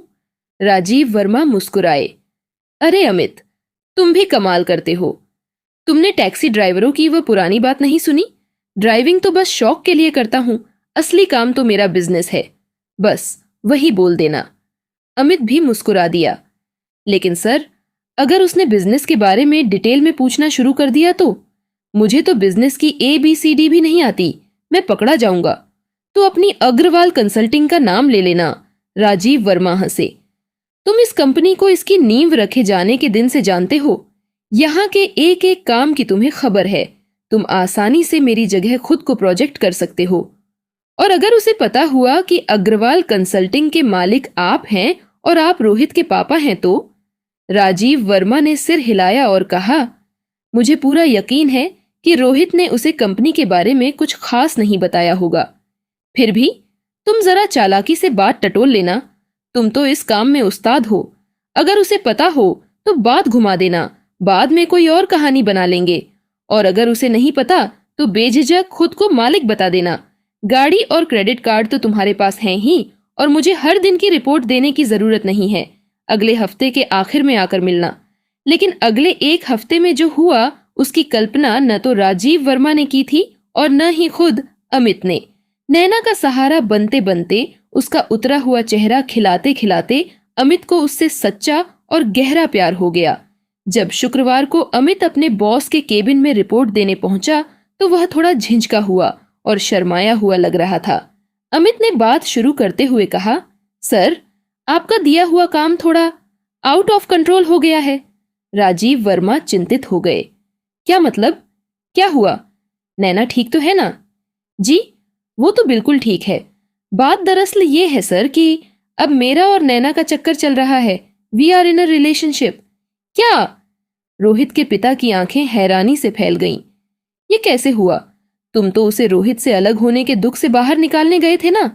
राजीव वर्मा मुस्कुराए। अरे अमित, तुम भी कमाल करते हो। तुमने टैक्सी ड्राइवरों की वह पुरानी बात नहीं सुनी? ड्राइविंग तो बस शौक के लिए करता हूँ, असली काम तो मेरा बिजनेस है। बस वही बोल देना। अमित भी मुस्कुरा दिया। लेकिन सर, अगर उसने बिजनेस के बारे में डिटेल में पूछना शुरू कर दिया तो? मुझे तो बिजनेस की ABCD भी नहीं आती, मैं पकड़ा जाऊंगा। तो अपनी अग्रवाल कंसल्टिंग का नाम ले लेना। राजीव वर्मा हंसे। तुम इस कंपनी को इसकी नींव रखे जाने के दिन से जानते हो। यहाँ के एक एक काम की तुम्हें खबर है। तुम आसानी से मेरी जगह खुद को प्रोजेक्ट कर सकते हो। और अगर उसे पता हुआ कि अग्रवाल कंसल्टिंग के मालिक आप हैं और आप रोहित के पापा हैं तो? राजीव वर्मा ने सिर हिलाया और कहा, मुझे पूरा यकीन है कि रोहित ने उसे कंपनी के बारे में कुछ खास नहीं बताया होगा। फिर भी तुम जरा चालाकी से बात टटोल लेना। तुम तो इस काम में उस्ताद हो। अगर उसे पता हो तो बात घुमा देना, बाद में कोई और कहानी बना लेंगे। और अगर उसे नहीं पता तो बेझिझक खुद को मालिक बता देना। गाड़ी और क्रेडिट कार्ड तो तुम्हारे पास हैं ही, और मुझे हर दिन की रिपोर्ट देने की जरूरत नहीं है। अगले हफ्ते के आखिर में आकर मिलना। लेकिन अगले एक हफ्ते में जो हुआ उसकी कल्पना न तो राजीव वर्मा ने की थी और न ही खुद अमित ने। नैना का सहारा बनते बनते, उसका उतरा हुआ चेहरा खिलाते खिलाते अमित को उससे सच्चा और गहरा प्यार हो गया। जब शुक्रवार को अमित अपने बॉस के केबिन में रिपोर्ट देने पहुंचा तो वह थोड़ा झिझका हुआ और शर्माया हुआ लग रहा था। अमित ने बात शुरू करते हुए कहा, सर, आपका दिया हुआ काम थोड़ा आउट ऑफ कंट्रोल हो गया है। राजीव वर्मा चिंतित हो गए। क्या मतलब? क्या हुआ? नैना ठीक तो है ना? जी, वो तो बिल्कुल ठीक है। बात दरअसल ये है सर कि अब मेरा और नैना का चक्कर चल रहा है। We are in a relationship. क्या? रोहित के पिता की आंखें हैरानी से फैल गईं। ये कैसे हुआ? तुम तो उसे रोहित से अलग होने के दुख से बाहर निकालने गए थे ना?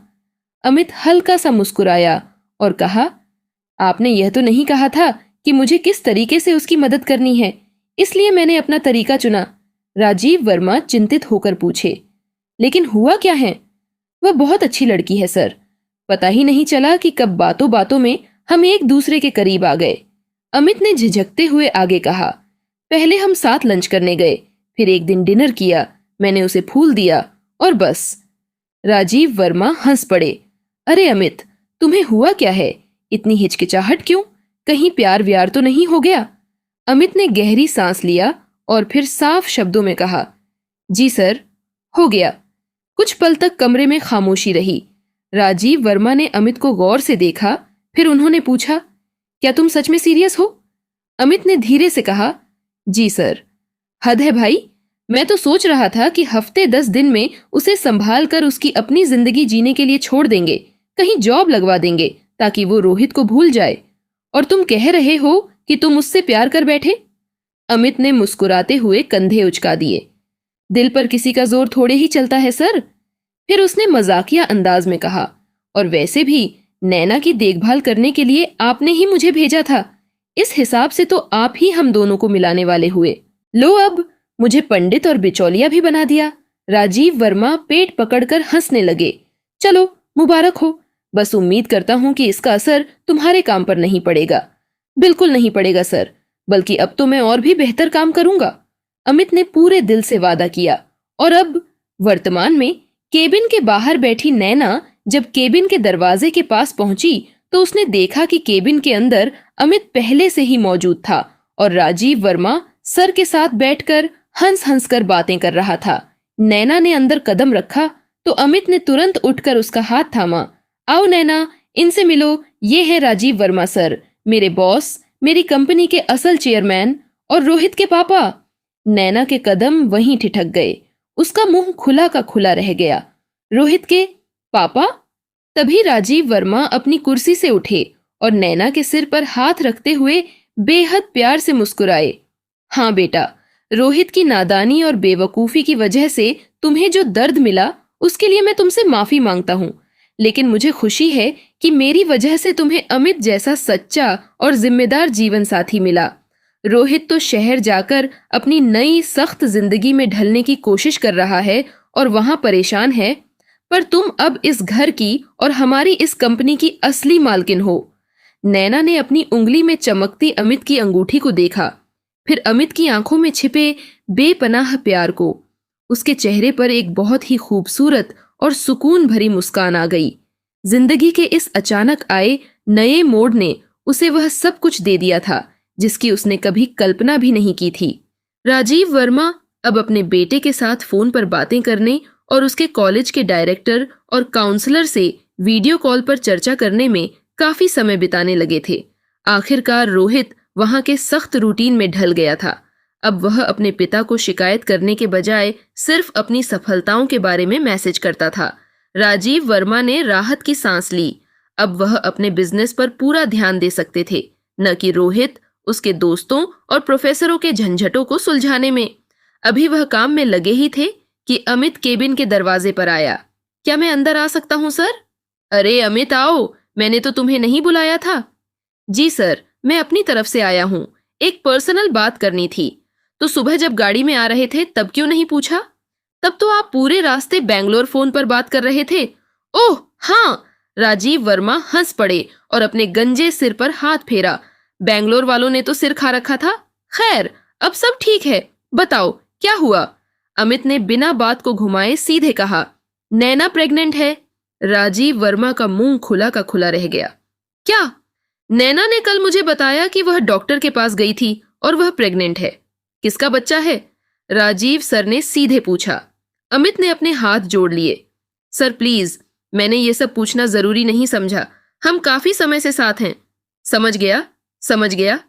अमित हल्का सा मुस्कुराया और कहा, आपने यह तो नहीं कहा था कि मुझे किस तरीके से उसकी मदद करनी है, इसलिए मैंने अपना तरीका चुना। राजीव वर्मा चिंतित होकर पूछे, लेकिन हुआ क्या है? वह बहुत अच्छी लड़की है सर। पता ही नहीं चला कि कब बातों बातों में हम एक दूसरे के करीब आ गए। अमित ने झिझकते हुए आगे कहा, पहले हम साथ लंच करने गए, फिर एक दिन डिनर किया, मैंने उसे फूल दिया और बस। राजीव वर्मा हंस पड़े। अरे अमित, तुम्हें हुआ क्या है? इतनी हिचकिचाहट क्यों? कहीं प्यार व्यार तो नहीं हो गया? अमित ने गहरी सांस लिया और फिर साफ शब्दों में कहा, जी सर, हो गया। कुछ पल तक कमरे में खामोशी रही। राजीव वर्मा ने अमित को गौर से देखा, फिर उन्होंने पूछा, क्या तुम सच में सीरियस हो? अमित ने धीरे से कहा, जी सर। हद है भाई, मैं तो सोच रहा था कि हफ्ते 10 दिन में उसे संभाल कर उसकी अपनी जिंदगी जीने के लिए छोड़ देंगे, कहीं जॉब लगवा देंगे ताकि वो रोहित को भूल जाए। और तुम कह रहे हो कि तुम उससे प्यार कर बैठे? अमित ने मुस्कुराते हुए कंधे उचका दिए। दिल पर किसी का जोर थोड़े ही चलता है सर। फिर उसने मजाकिया अंदाज में कहा, और वैसे भी नैना की देखभाल करने के लिए आपने ही मुझे भेजा था। इस हिसाब से तो आप ही हम दोनों को मिलाने वाले हुए। लो, अब मुझे पंडित और बिचौलिया भी बना दिया। राजीव वर्मा पेट पकड़कर हंसने लगे। चलो, मुबारक हो। बस उम्मीद करता हूं कि इसका असर तुम्हारे काम पर नहीं पड़ेगा। बिल्कुल नहीं पड़ेगा सर, बल्कि अब तो मैं और भी बेहतर काम करूंगा। अमित ने पूरे दिल से वादा किया। और अब वर्तमान में केबिन के बाहर बैठी नैना जब केबिन के दरवाजे के पास पहुंची तो उसने देखा कि केबिन के अंदर अमित पहले से ही मौजूद था और राजीव वर्मा सर के साथ बैठकर हंस हंस कर बातें कर रहा था। नैना ने अंदर कदम रखा तो अमित ने तुरंत उठकर उसका हाथ थामा। आओ नैना, इनसे मिलो, ये है राजीव वर्मा सर, मेरे बॉस, मेरी कंपनी के असल चेयरमैन और रोहित के पापा। नैना के कदम वहीं ठिठक गए। उसका मुंह खुला का खुला रह गया। रोहित के पापा? तभी राजीव वर्मा अपनी कुर्सी से उठे और नैना के सिर पर हाथ रखते हुए बेहद प्यार से मुस्कुराए। हाँ बेटा, रोहित की नादानी और बेवकूफी की वजह से तुम्हें जो दर्द मिला उसके लिए मैं तुमसे माफी मांगता हूँ, लेकिन मुझे खुशी है कि मेरी वजह से तुम्हें अमित जैसा सच्चा और जिम्मेदार जीवन साथी मिला। रोहित तो शहर जाकर अपनी नई सख्त जिंदगी में ढलने की कोशिश कर रहा है और वहां परेशान है, पर तुम अब इस घर की और हमारी इस कंपनी की असली मालकिन हो। नैना ने अपनी उंगली में चमकती अमित की अंगूठी को देखा, फिर अमित की आंखों में छिपे बेपनाह प्यार को। उसके चेहरे पर एक बहुत ही खूबसूरत और सुकून भरी मुस्कान आ गई। जिंदगी के इस अचानक आए नए मोड़ ने उसे वह सब कुछ दे दिया था जिसकी उसने कभी कल्पना भी नहीं की थी। राजीव वर्मा अब अपने बेटे के साथ फोन पर बातें करने और उसके कॉलेज के डायरेक्टर और काउंसलर से वीडियो कॉल पर चर्चा करने में काफी समय बिताने लगे थे। आखिरकार रोहित वहां के सख्त रूटीन में ढल गया था। अब वह अपने पिता को शिकायत करने के बजाय सिर्फ अपनी सफलताओं के बारे में मैसेज करता था। राजीव वर्मा ने राहत की सांस ली। अब वह अपने बिजनेस पर पूरा ध्यान दे सकते थे, न कि रोहित, उसके दोस्तों और प्रोफेसरों के झंझटों को सुलझाने में। अभी वह काम में लगे ही थे कि अमित केबिन के दरवाजे पर आया। क्या मैं अंदर आ सकता हूँ सर? अरे अमित आओ, मैंने तो तुम्हें नहीं बुलाया था। जी सर, मैं अपनी तरफ से आया हूँ, एक पर्सनल बात करनी थी। तो सुबह जब गाड़ी में आ रहे थे तब क्यों नहीं पूछा? तब तो आप पूरे रास्ते बैंगलोर फोन पर बात कर रहे थे। ओह हाँ, राजीव वर्मा हंस पड़े और अपने गंजे सिर पर हाथ फेरा। बैंगलोर वालों ने तो सिर खा रखा था। खैर, अब सब ठीक है, बताओ क्या हुआ? अमित ने बिना बात को घुमाए सीधे कहा, नैना प्रेग्नेंट है। राजीव वर्मा का मुंह खुला का खुला रह गया। क्या? नैना ने कल मुझे बताया कि वह डॉक्टर के पास गई थी और वह प्रेग्नेंट है। किसका बच्चा है? राजीव सर ने सीधे पूछा। अमित ने अपने हाथ जोड़ लिए। सर प्लीज, मैंने ये सब पूछना जरूरी नहीं समझा। हम काफी समय से साथ हैं। समझ गया, समझ गया।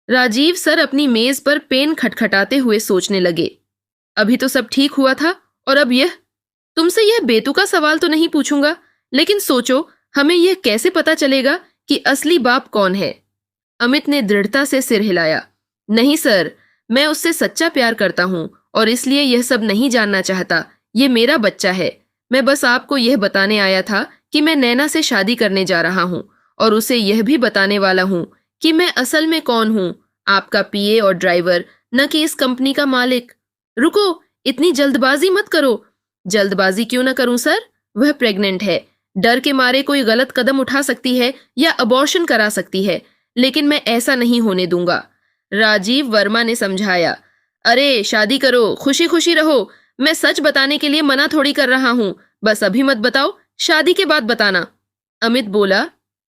राजीव सर अपनी मेज पर पेन खटखटाते हुए सोचने लगे। अभी तो सब ठीक हुआ था और अब यह। तुमसे यह बेतुका सवाल तो नहीं पूछूंगा, लेकिन सोचो, हमें यह कैसे पता चलेगा कि असली बाप कौन है? अमित ने दृढ़ता से सिर हिलाया। नहीं सर, मैं उससे सच्चा प्यार करता हूँ और इसलिए यह सब नहीं जानना चाहता। ये मेरा बच्चा है। मैं बस आपको यह बताने आया था कि मैं नैना से शादी करने जा रहा हूँ और उसे यह भी बताने वाला हूँ कि मैं असल में कौन हूँ, आपका पीए और ड्राइवर, न कि इस कंपनी का मालिक। रुको, इतनी जल्दबाजी मत करो। जल्दबाजी क्यों न करूं सर? वह प्रेग्नेंट है। डर के मारे कोई गलत कदम उठा सकती है या अबॉर्शन करा सकती है, लेकिन मैं ऐसा नहीं होने दूंगा। राजीव वर्मा ने समझाया। अरे शादी करो, खुशी खुशी रहो। मैं सच बताने के लिए मना थोड़ी कर रहा हूँ। बस अभी मत बताओ, शादी के बाद बताना। अमित बोला,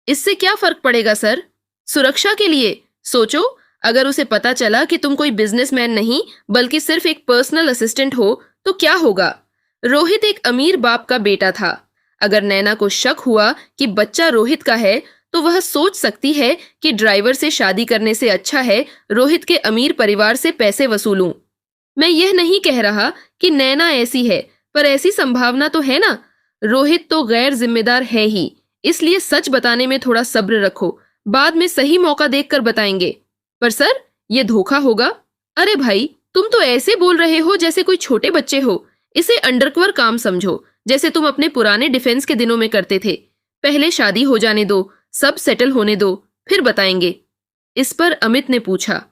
इससे क्या फर्क पड़ेगा सर? सुरक्षा के लिए। सोचो, अगर उसे पता चला कि तुम कोई बिजनेसमैन नहीं बल्कि सिर्फ एक पर्सनल असिस्टेंट हो तो क्या होगा? रोहित एक अमीर बाप का बेटा था। अगर नैना को शक हुआ कि बच्चा रोहित का है तो वह सोच सकती है कि ड्राइवर से शादी करने से अच्छा है रोहित के अमीर परिवार से पैसे वसूलूं। मैं यह नहीं कह रहा कि नैना ऐसी है, पर ऐसी संभावना तो है ना। रोहित तो गैर जिम्मेदार है ही, इसलिए सच बताने में थोड़ा सब्र रखो। बाद में सही मौका देखकर बताएंगे। पर सर, ये धोखा होगा। अरे भाई, तुम तो ऐसे बोल रहे हो जैसे कोई छोटे बच्चे हो। इसे अंडरकवर काम समझो, जैसे तुम अपने पुराने डिफेंस के दिनों में करते थे। पहले शादी हो जाने दो, सब सेटल होने दो, फिर बताएंगे। इस पर अमित ने पूछा,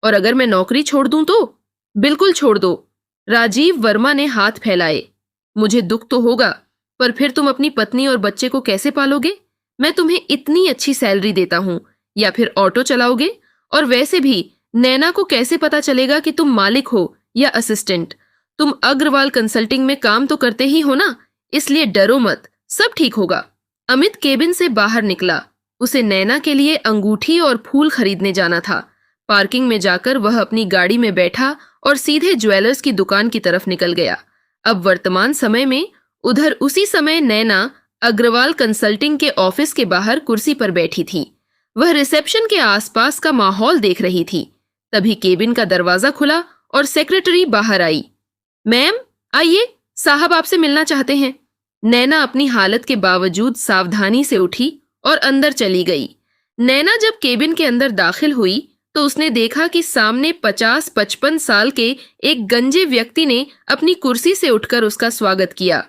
और अगर मैं नौकरी छोड़ दूं तो? बिल्कुल छोड़ दो। राजीव वर्मा ने हाथ फैलाए। मुझे दुख तो होगा, पर फिर तुम अपनी पत्नी और बच्चे को कैसे पालोगे? मैं तुम्हें इतनी अच्छी सैलरी देता हूँ, या फिर ऑटो चलाओगे? और वैसे भी नैना को कैसे पता चलेगा कि तुम मालिक हो या असिस्टेंट? तुम अग्रवाल कंसल्टिंग में काम तो करते ही हो ना, इसलिए डरो मत, सब ठीक होगा। अमित केबिन से बाहर निकला। उसे नैना के लिए अंगूठी और फूल खरीदने जाना था। पार्किंग में जाकर वह अपनी गाड़ी में बैठा और सीधे ज्वेलर्स की दुकान की तरफ निकल गया। अब वर्तमान समय में उधर उसी समय नैना अग्रवाल कंसल्टिंग के ऑफिस के बाहर कुर्सी पर बैठी थी। वह रिसेप्शन के आसपास का माहौल देख रही थी। तभी केबिन का दरवाजा खुला और सेक्रेटरी बाहर आई। मैम आइए, साहब आपसे मिलना चाहते हैं। नैना अपनी हालत के बावजूद सावधानी से उठी और अंदर चली गई। नैना जब केबिन के अंदर दाखिल हुई तो उसने देखा कि सामने 50-55 साल के एक गंजे व्यक्ति ने अपनी कुर्सी से उठकर उसका स्वागत किया।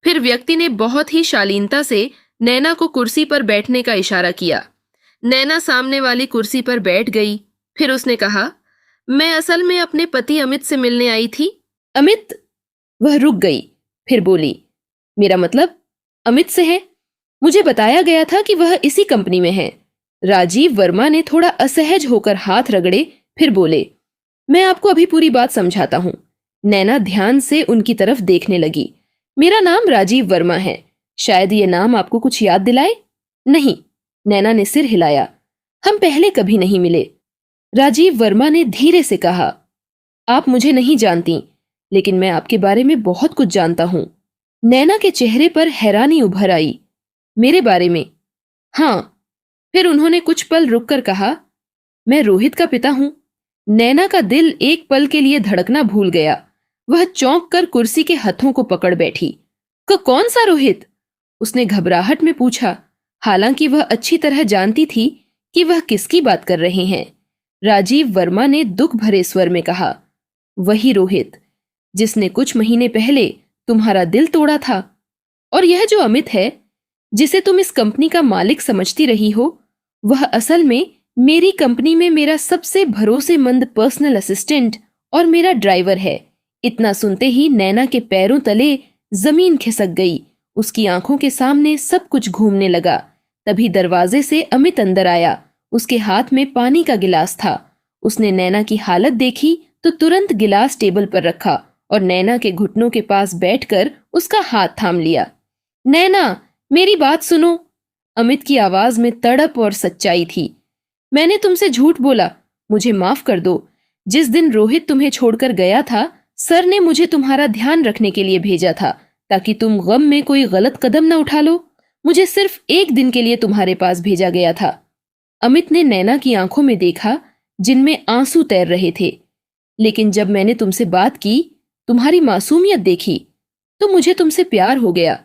फिर व्यक्ति ने बहुत ही शालीनता से नैना को कुर्सी पर बैठने का इशारा किया। नैना सामने वाली कुर्सी पर बैठ गई। फिर उसने कहा, मैं असल में अपने पति अमित से मिलने आई थी। अमित? वह रुक गई, फिर बोली, मेरा मतलब अमित से है। मुझे बताया गया था कि वह इसी कंपनी में है। राजीव वर्मा ने थोड़ा असहज होकर हाथ रगड़े, फिर बोले, मैं आपको अभी पूरी बात समझाता हूँ। नैना ध्यान से उनकी तरफ देखने लगी। मेरा नाम राजीव वर्मा है। शायद ये नाम आपको कुछ याद दिलाए? नहीं, नैना ने सिर हिलाया। हम पहले कभी नहीं मिले। राजीव वर्मा ने धीरे से कहा, आप मुझे नहीं जानती, लेकिन मैं आपके बारे में बहुत कुछ जानता हूँ। नैना के चेहरे पर हैरानी उभर आई। मेरे बारे में? हाँ। फिर उन्होंने कुछ पल रुककर कहा, मैं रोहित का पिता हूं। नैना का दिल एक पल के लिए धड़कना भूल गया। वह चौंक कर कुर्सी के हथों को पकड़ बैठी। कौन सा रोहित? उसने घबराहट में पूछा, हालांकि वह अच्छी तरह जानती थी कि वह किसकी बात कर रहे हैं। राजीव वर्मा ने दुख भरे स्वर में कहा, वही रोहित जिसने कुछ महीने पहले तुम्हारा दिल तोड़ा था। और यह जो अमित है, जिसे तुम इस कंपनी का मालिक समझती रही हो, वह असल में मेरी कंपनी में मेरा सबसे भरोसेमंद पर्सनल असिस्टेंट और मेरा ड्राइवर है। इतना सुनते ही नैना के पैरों तले जमीन खिसक गई। उसकी आंखों के सामने सब कुछ घूमने लगा। तभी दरवाजे से अमित अंदर आया। उसके हाथ में पानी का गिलास था। उसने नैना की हालत देखी तो तुरंत गिलास टेबल पर रखा और नैना के घुटनों के पास बैठकर उसका हाथ थाम लिया। नैना, मेरी बात सुनो। अमित की आवाज में तड़प और सच्चाई थी। मैंने तुमसे झूठ बोला, मुझे माफ कर दो। जिस दिन रोहित तुम्हें छोड़कर गया था, सर ने मुझे तुम्हारा ध्यान रखने के लिए भेजा था, ताकि तुम गम में कोई गलत कदम न उठा लो। मुझे सिर्फ एक दिन के लिए तुम्हारे पास भेजा गया था। अमित ने नैना की आंखों में देखा, जिनमें आंसू तैर रहे थे। लेकिन जब मैंने तुमसे बात की, तुम्हारी मासूमियत देखी, तो मुझे तुमसे प्यार हो गया।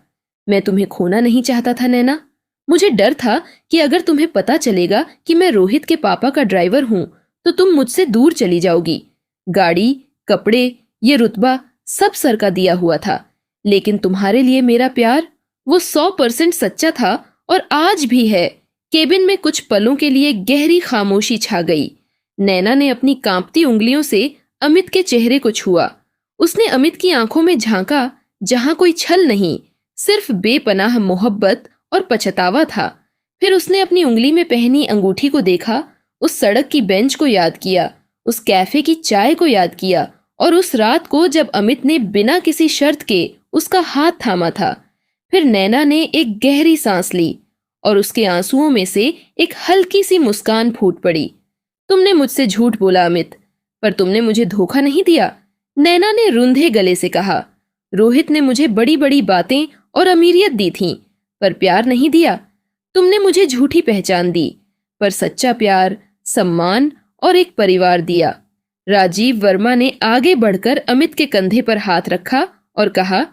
मैं तुम्हें खोना नहीं चाहता था नैना। मुझे डर था कि अगर तुम्हें पता चलेगा कि मैं रोहित के पापा का ड्राइवर हूं, तो तुम मुझसे दूर चली जाओगी। गाड़ी, कपड़े, ये रुतबा सब सर का दिया हुआ था। लेकिन तुम्हारे लिए मेरा प्यार, वो 100% सच्चा था और आज भी है। केबिन में कुछ पलों के लिए गहरी खामोशी छा गई। नैना ने अपनी कांपती उंगलियों से अमित के चेहरे को छुआ। उसने अमित की आंखों में झांका, जहां कोई छल नहीं, सिर्फ बेपनाह मोहब्बत और पछतावा था। फिर उसने अपनी उंगली में पहनी अंगूठी को देखा, उस सड़क की बेंच को याद किया, उस कैफे की चाय को याद किया और उस रात को जब अमित ने बिना किसी शर्त के उसका हाथ थामा था। फिर नैना ने एक गहरी सांस ली और उसके आंसुओं में से एक हल्की सी मुस्कान फूट पड़ी। तुमने मुझसे झूठ बोला अमित, पर तुमने मुझे धोखा नहीं दिया। नैना ने रुंधे गले से कहा। रोहित ने मुझे बड़ी बड़ी बातें और अमीरियत दी थी, पर प्यार नहीं दिया। तुमने मुझे झूठी पहचान दी, पर सच्चा प्यार, सम्मान और एक परिवार दिया। राजीव वर्मा ने आगे बढ़कर अमित के कंधे पर हाथ रखा और कहा,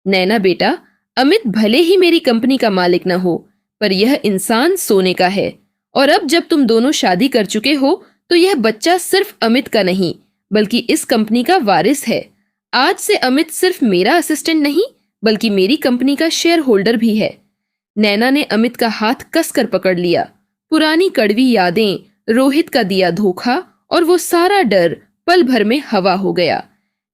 नैना बेटा, अमित भले ही मेरी कंपनी का मालिक न हो, पर यह इंसान सोने का है। और अब जब तुम दोनों शादी कर चुके हो, तो यह बच्चा सिर्फ अमित का नहीं, बल्कि इस कंपनी का वारिस है। आज से अमित सिर्फ मेरा असिस्टेंट नहीं, बल्कि मेरी कंपनी का शेयर होल्डर भी है। नैना ने अमित का हाथ कसकर पकड़ लिया। पुरानी कड़वी यादें, रोहित का दिया धोखा और वो सारा डर पल भर में हवा हो गया।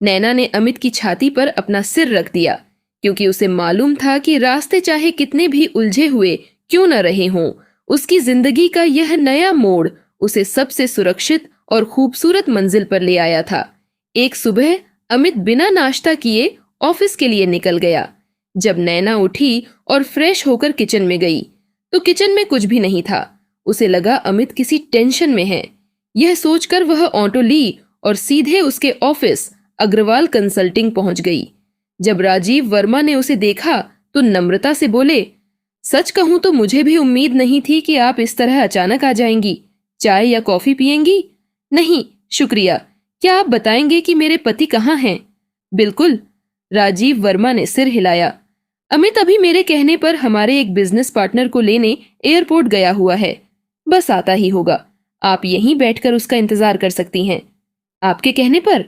नैना ने अमित की छाती पर अपना सिर रख दिया, क्योंकि उसे मालूम था कि रास्ते चाहे कितने भी उलझे हुए क्यों न रहे हों, उसकी जिंदगी का यह नया मोड़ उसे सबसे सुरक्षित और खूबसूरत मंजिल पर ले आया था। एक सुबह अमित बिना नाश्ता किए ऑफिस के लिए निकल गया। जब नैना उठी और फ्रेश होकर किचन में गई, तो किचन में कुछ भी नहीं था। उसे लगा अमित किसी टेंशन में है। यह सोचकर वह ऑटो ली और सीधे उसके ऑफिस अग्रवाल कंसल्टिंग पहुंच गई। जब राजीव वर्मा ने उसे देखा तो नम्रता से बोले, सच कहूं तो मुझे भी उम्मीद नहीं थी कि आप इस तरह अचानक आ जाएंगी। चाय या कॉफी पिएंगी? नहीं शुक्रिया। क्या आप बताएंगे कि मेरे पति कहाँ हैं? बिल्कुल, राजीव वर्मा ने सिर हिलाया। अमित अभी मेरे कहने पर हमारे एक बिजनेस पार्टनर को लेने एयरपोर्ट गया हुआ है। बस आता ही होगा। आप यहीं बैठकर उसका इंतजार कर सकती हैं। आपके कहने पर?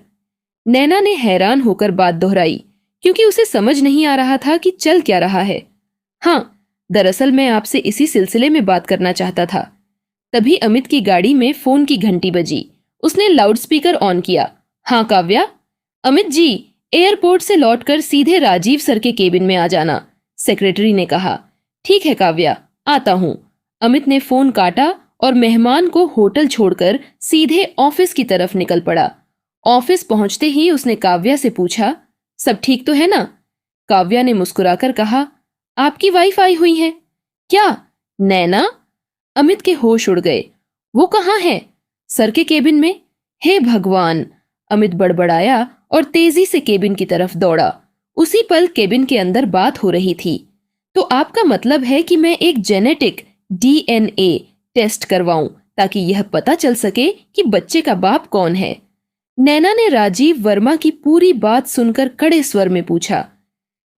नैना ने हैरान होकर बात दोहराई, क्योंकि उसे समझ नहीं आ रहा था कि चल क्या रहा है। हाँ, दरअसल मैं आपसे इसी सिलसिले में बात करना चाहता था। तभी अमित की गाड़ी में फोन की घंटी बजी। उसने लाउडस्पीकर ऑन किया। हाँ काव्या? अमित जी, एयरपोर्ट से लौटकर सीधे राजीव सर के केबिन में आ जाना, सेक्रेटरी ने कहा। ठीक है काव्या, आता हूँ। अमित ने फोन काटा और मेहमान को होटल छोड़कर सीधे ऑफिस की तरफ निकल पड़ा। ऑफिस पहुंचते ही उसने काव्या से पूछा, सब ठीक तो है ना? काव्या ने मुस्कुराकर कहा, आपकी वाइफ आई हुई है। क्या? नैना? अमित के होश उड़ गए। वो कहाँ है? सर के केबिन में। हे भगवान! अमित बड़बड़ाया और तेजी से केबिन की तरफ दौड़ा। उसी पल केबिन के अंदर बात हो रही थी। तो आपका मतलब है कि मैं एक जेनेटिक DNA टेस्ट करवाऊं, ताकि यह पता चल सके कि बच्चे का बाप कौन है? नैना ने राजीव वर्मा की पूरी बात सुनकर कड़े स्वर में पूछा।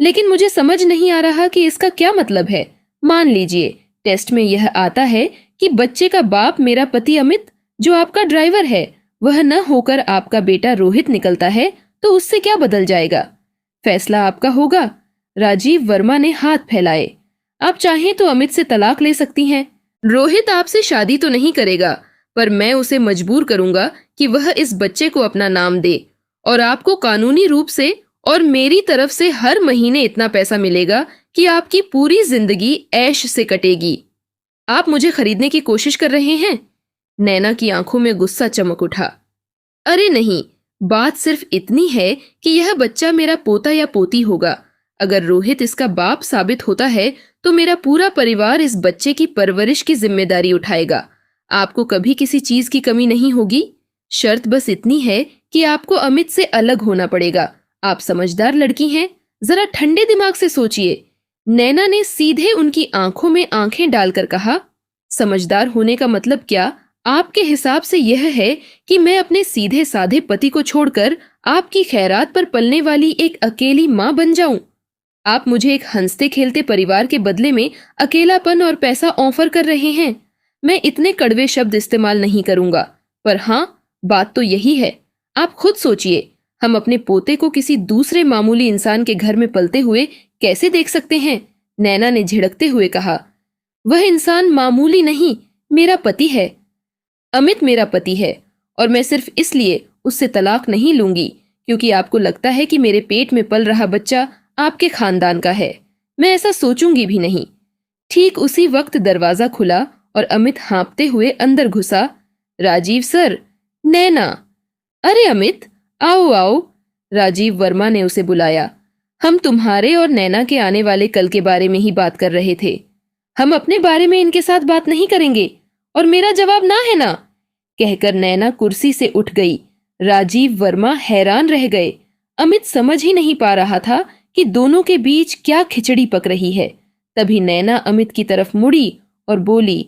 लेकिन मुझे समझ नहीं आ रहा कि इसका क्या मतलब है। मान लीजिए टेस्ट में यह आता है कि बच्चे का बाप मेरा पति अमित, जो आपका ड्राइवर है, वह न होकर आपका बेटा रोहित निकलता है, तो उससे क्या बदल जाएगा? फैसला आपका होगा। राजीव वर्मा ने हाथ फैलाए। आप चाहें तो अमित से तलाक ले सकती हैं। रोहित आपसे शादी तो नहीं करेगा, पर मैं उसे मजबूर करूंगा कि वह इस बच्चे को अपना नाम दे, और आपको कानूनी रूप से और मेरी तरफ से हर महीने इतना पैसा मिलेगा कि आपकी पूरी जिंदगी ऐश से कटेगी। आप मुझे खरीदने की कोशिश कर रहे हैं? नैना की आंखों में गुस्सा चमक उठा। अरे नहीं, बात सिर्फ इतनी है कि यह बच्चा मेरा पोता या पोती होगा। अगर रोहित इसका बाप साबित होता है तो मेरा पूरा परिवार इस बच्चे की परवरिश की जिम्मेदारी उठाएगा। आपको कभी किसी चीज की कमी नहीं होगी। शर्त बस इतनी है कि आपको अमित से अलग होना पड़ेगा। आप समझदार लड़की हैं, जरा ठंडे दिमाग से सोचिए। नैना ने सीधे उनकी आंखों में आंखें डालकर कहा, समझदार होने का मतलब क्या? आपके हिसाब से यह है कि मैं अपने सीधे साधे पति को छोड़कर आपकी खैरात पर पलने वाली एक अकेली माँ बन जाऊं? आप मुझे एक हंसते खेलते परिवार के बदले में अकेलापन और पैसा ऑफर कर रहे हैं। मैं इतने कड़वे शब्द इस्तेमाल नहीं करूंगा, पर हाँ, बात तो यही है। आप खुद सोचिए, हम अपने पोते को किसी दूसरे मामूली इंसान के घर में पलते हुए कैसे देख सकते हैं? नैना ने झिड़कते हुए कहा। वह इंसान मामूली नहीं, मेरा पति है। अमित मेरा पति है और मैं सिर्फ इसलिए उससे तलाक नहीं लूंगी क्योंकि आपको लगता है कि मेरे पेट में पल रहा बच्चा आपके खानदान का है। मैं ऐसा सोचूंगी भी नहीं। ठीक उसी वक्त दरवाजा खुला और अमित हाँपते हुए अंदर घुसा। राजीव सर, नैना। अरे अमित, आओ आओ। राजीव वर्मा ने उसे बुलाया। हम तुम्हारे और नैना के आने वाले कल के बारे में ही बात कर रहे थे। हम अपने बारे में इनके साथ बात नहीं करेंगे और मेरा जवाब ना है ना, कहकर नैना कुर्सी से उठ गई। राजीव वर्मा हैरान रह गए। अमित समझ ही नहीं पा रहा था कि दोनों के बीच क्या खिचड़ी पक रही है। तभी नैना अमित की तरफ मुड़ी और बोली,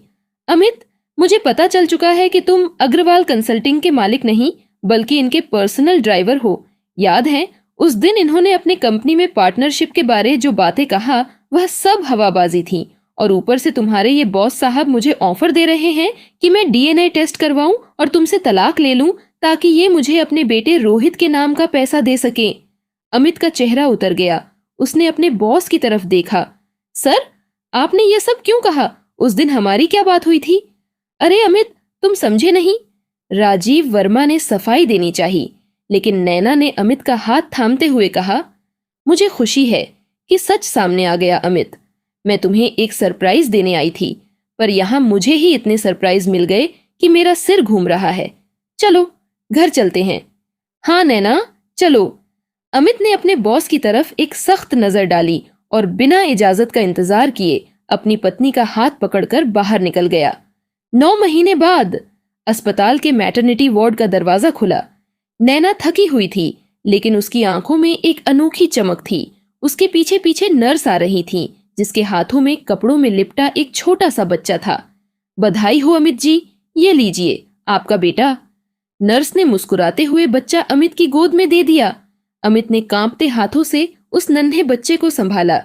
अमित, मुझे पता चल चुका है कि तुम अग्रवाल कंसल्टिंग के मालिक नहीं बल्कि इनके पर्सनल ड्राइवर हो। याद है उस दिन इन्होंने अपनी कंपनी में पार्टनरशिप के बारे जो बातें कहा वह सब हवाबाजी थी, और ऊपर से तुम्हारे ये बॉस साहब मुझे ऑफर दे रहे हैं कि मैं डीएनए टेस्ट करवाऊं और तुमसे तलाक ले लूं ताकि ये मुझे अपने बेटे रोहित के नाम का पैसा दे सके। अमित का चेहरा उतर गया। उसने अपने बॉस की तरफ देखा। सर, आपने ये सब क्यों कहा? उस दिन हमारी क्या बात हुई थी? अरे अमित, तुम समझे नहीं। राजीव वर्मा ने सफाई देनी चाहिए, लेकिन नैना ने अमित का हाथ थामते हुए कहा, मुझे खुशी है कि सच सामने आ गया अमित। मैं तुम्हें एक सरप्राइज देने आई थी, पर यहाँ मुझे ही इतने सरप्राइज मिल गए कि मेरा सिर घूम रहा है। चलो घर चलते हैं। हाँ नैना, चलो। अमित ने अपने बॉस की तरफ एक सख्त नजर डाली और बिना इजाजत का इंतजार किए अपनी पत्नी का हाथ पकड़कर बाहर निकल गया। 9 महीने बाद अस्पताल के मैटरनिटी वार्ड का दरवाजा खुला। नैना थकी हुई थी, लेकिन उसकी आंखों में एक अनोखी चमक थी। उसके पीछे पीछे नर्स आ रही थी, जिसके हाथों में कपड़ों में लिपटा एक छोटा सा बच्चा था। बधाई हो अमित जी, ये लीजिए आपका बेटा। नर्स ने मुस्कुराते हुए बच्चा अमित की गोद में दे दिया। अमित ने कांपते हाथों से उस नन्हे बच्चे को संभाला।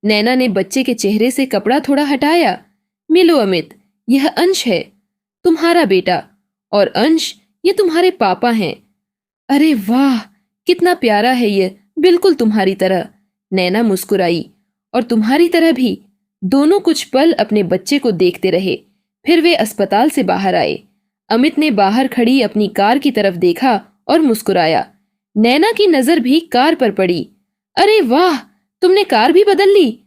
नैना ने बच्चे के चेहरे से कपड़ा थोड़ा हटाया। मिलो अमित, यह अंश है, तुम्हारा बेटा, और अंश ये तुम्हारे पापा हैं। अरे वाह, कितना प्यारा है ये, बिल्कुल तुम्हारी तरह। नैना मुस्कुराई। और तुम्हारी तरह भी। दोनों कुछ पल अपने बच्चे को देखते रहे, फिर वे अस्पताल से बाहर आए। अमित ने बाहर खड़ी अपनी कार की तरफ देखा और मुस्कुराया। नैना की नजर भी कार पर पड़ी। अरे वाह, तुमने कार भी बदल ली।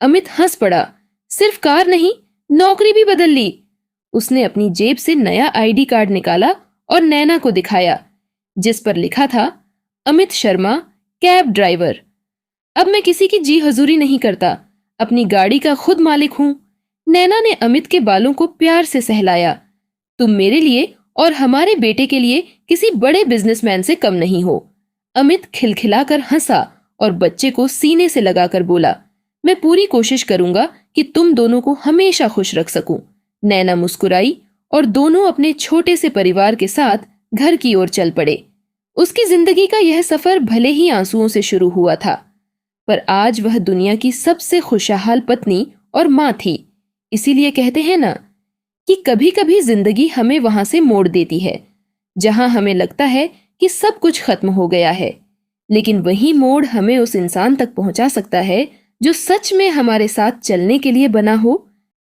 अमित हंस पड़ा। सिर्फ कार नहीं, नौकरी भी बदल ली। उसने अपनी जेब से नया आईडी कार्ड निकाला और नैना को दिखाया, जिस पर लिखा था अमित शर्मा, कैब ड्राइवर। अब मैं किसी की जी हजूरी नहीं करता, अपनी गाड़ी का खुद मालिक हूं। नैना ने अमित के बालों को प्यार से सहलाया। तुम मेरे लिए और हमारे बेटे के लिए किसी बड़े बिजनेसमैन से कम नहीं हो। अमित खिलखिलाकर हंसा और बच्चे को सीने से लगाकर बोला, मैं पूरी कोशिश करूंगा कि तुम दोनों को हमेशा खुश रख सकूं। नैना मुस्कुराई और दोनों अपने छोटे से परिवार के साथ घर की ओर चल पड़े। उसकी जिंदगी का यह सफर भले ही आंसुओं से शुरू हुआ था, पर आज वह दुनिया की सबसे खुशहाल पत्नी और माँ थी। इसीलिए कहते हैं ना कि कभी कभी जिंदगी हमें वहां से मोड़ देती है जहां हमें लगता है कि सब कुछ खत्म हो गया है, लेकिन वही मोड़ हमें उस इंसान तक पहुंचा सकता है जो सच में हमारे साथ चलने के लिए बना हो।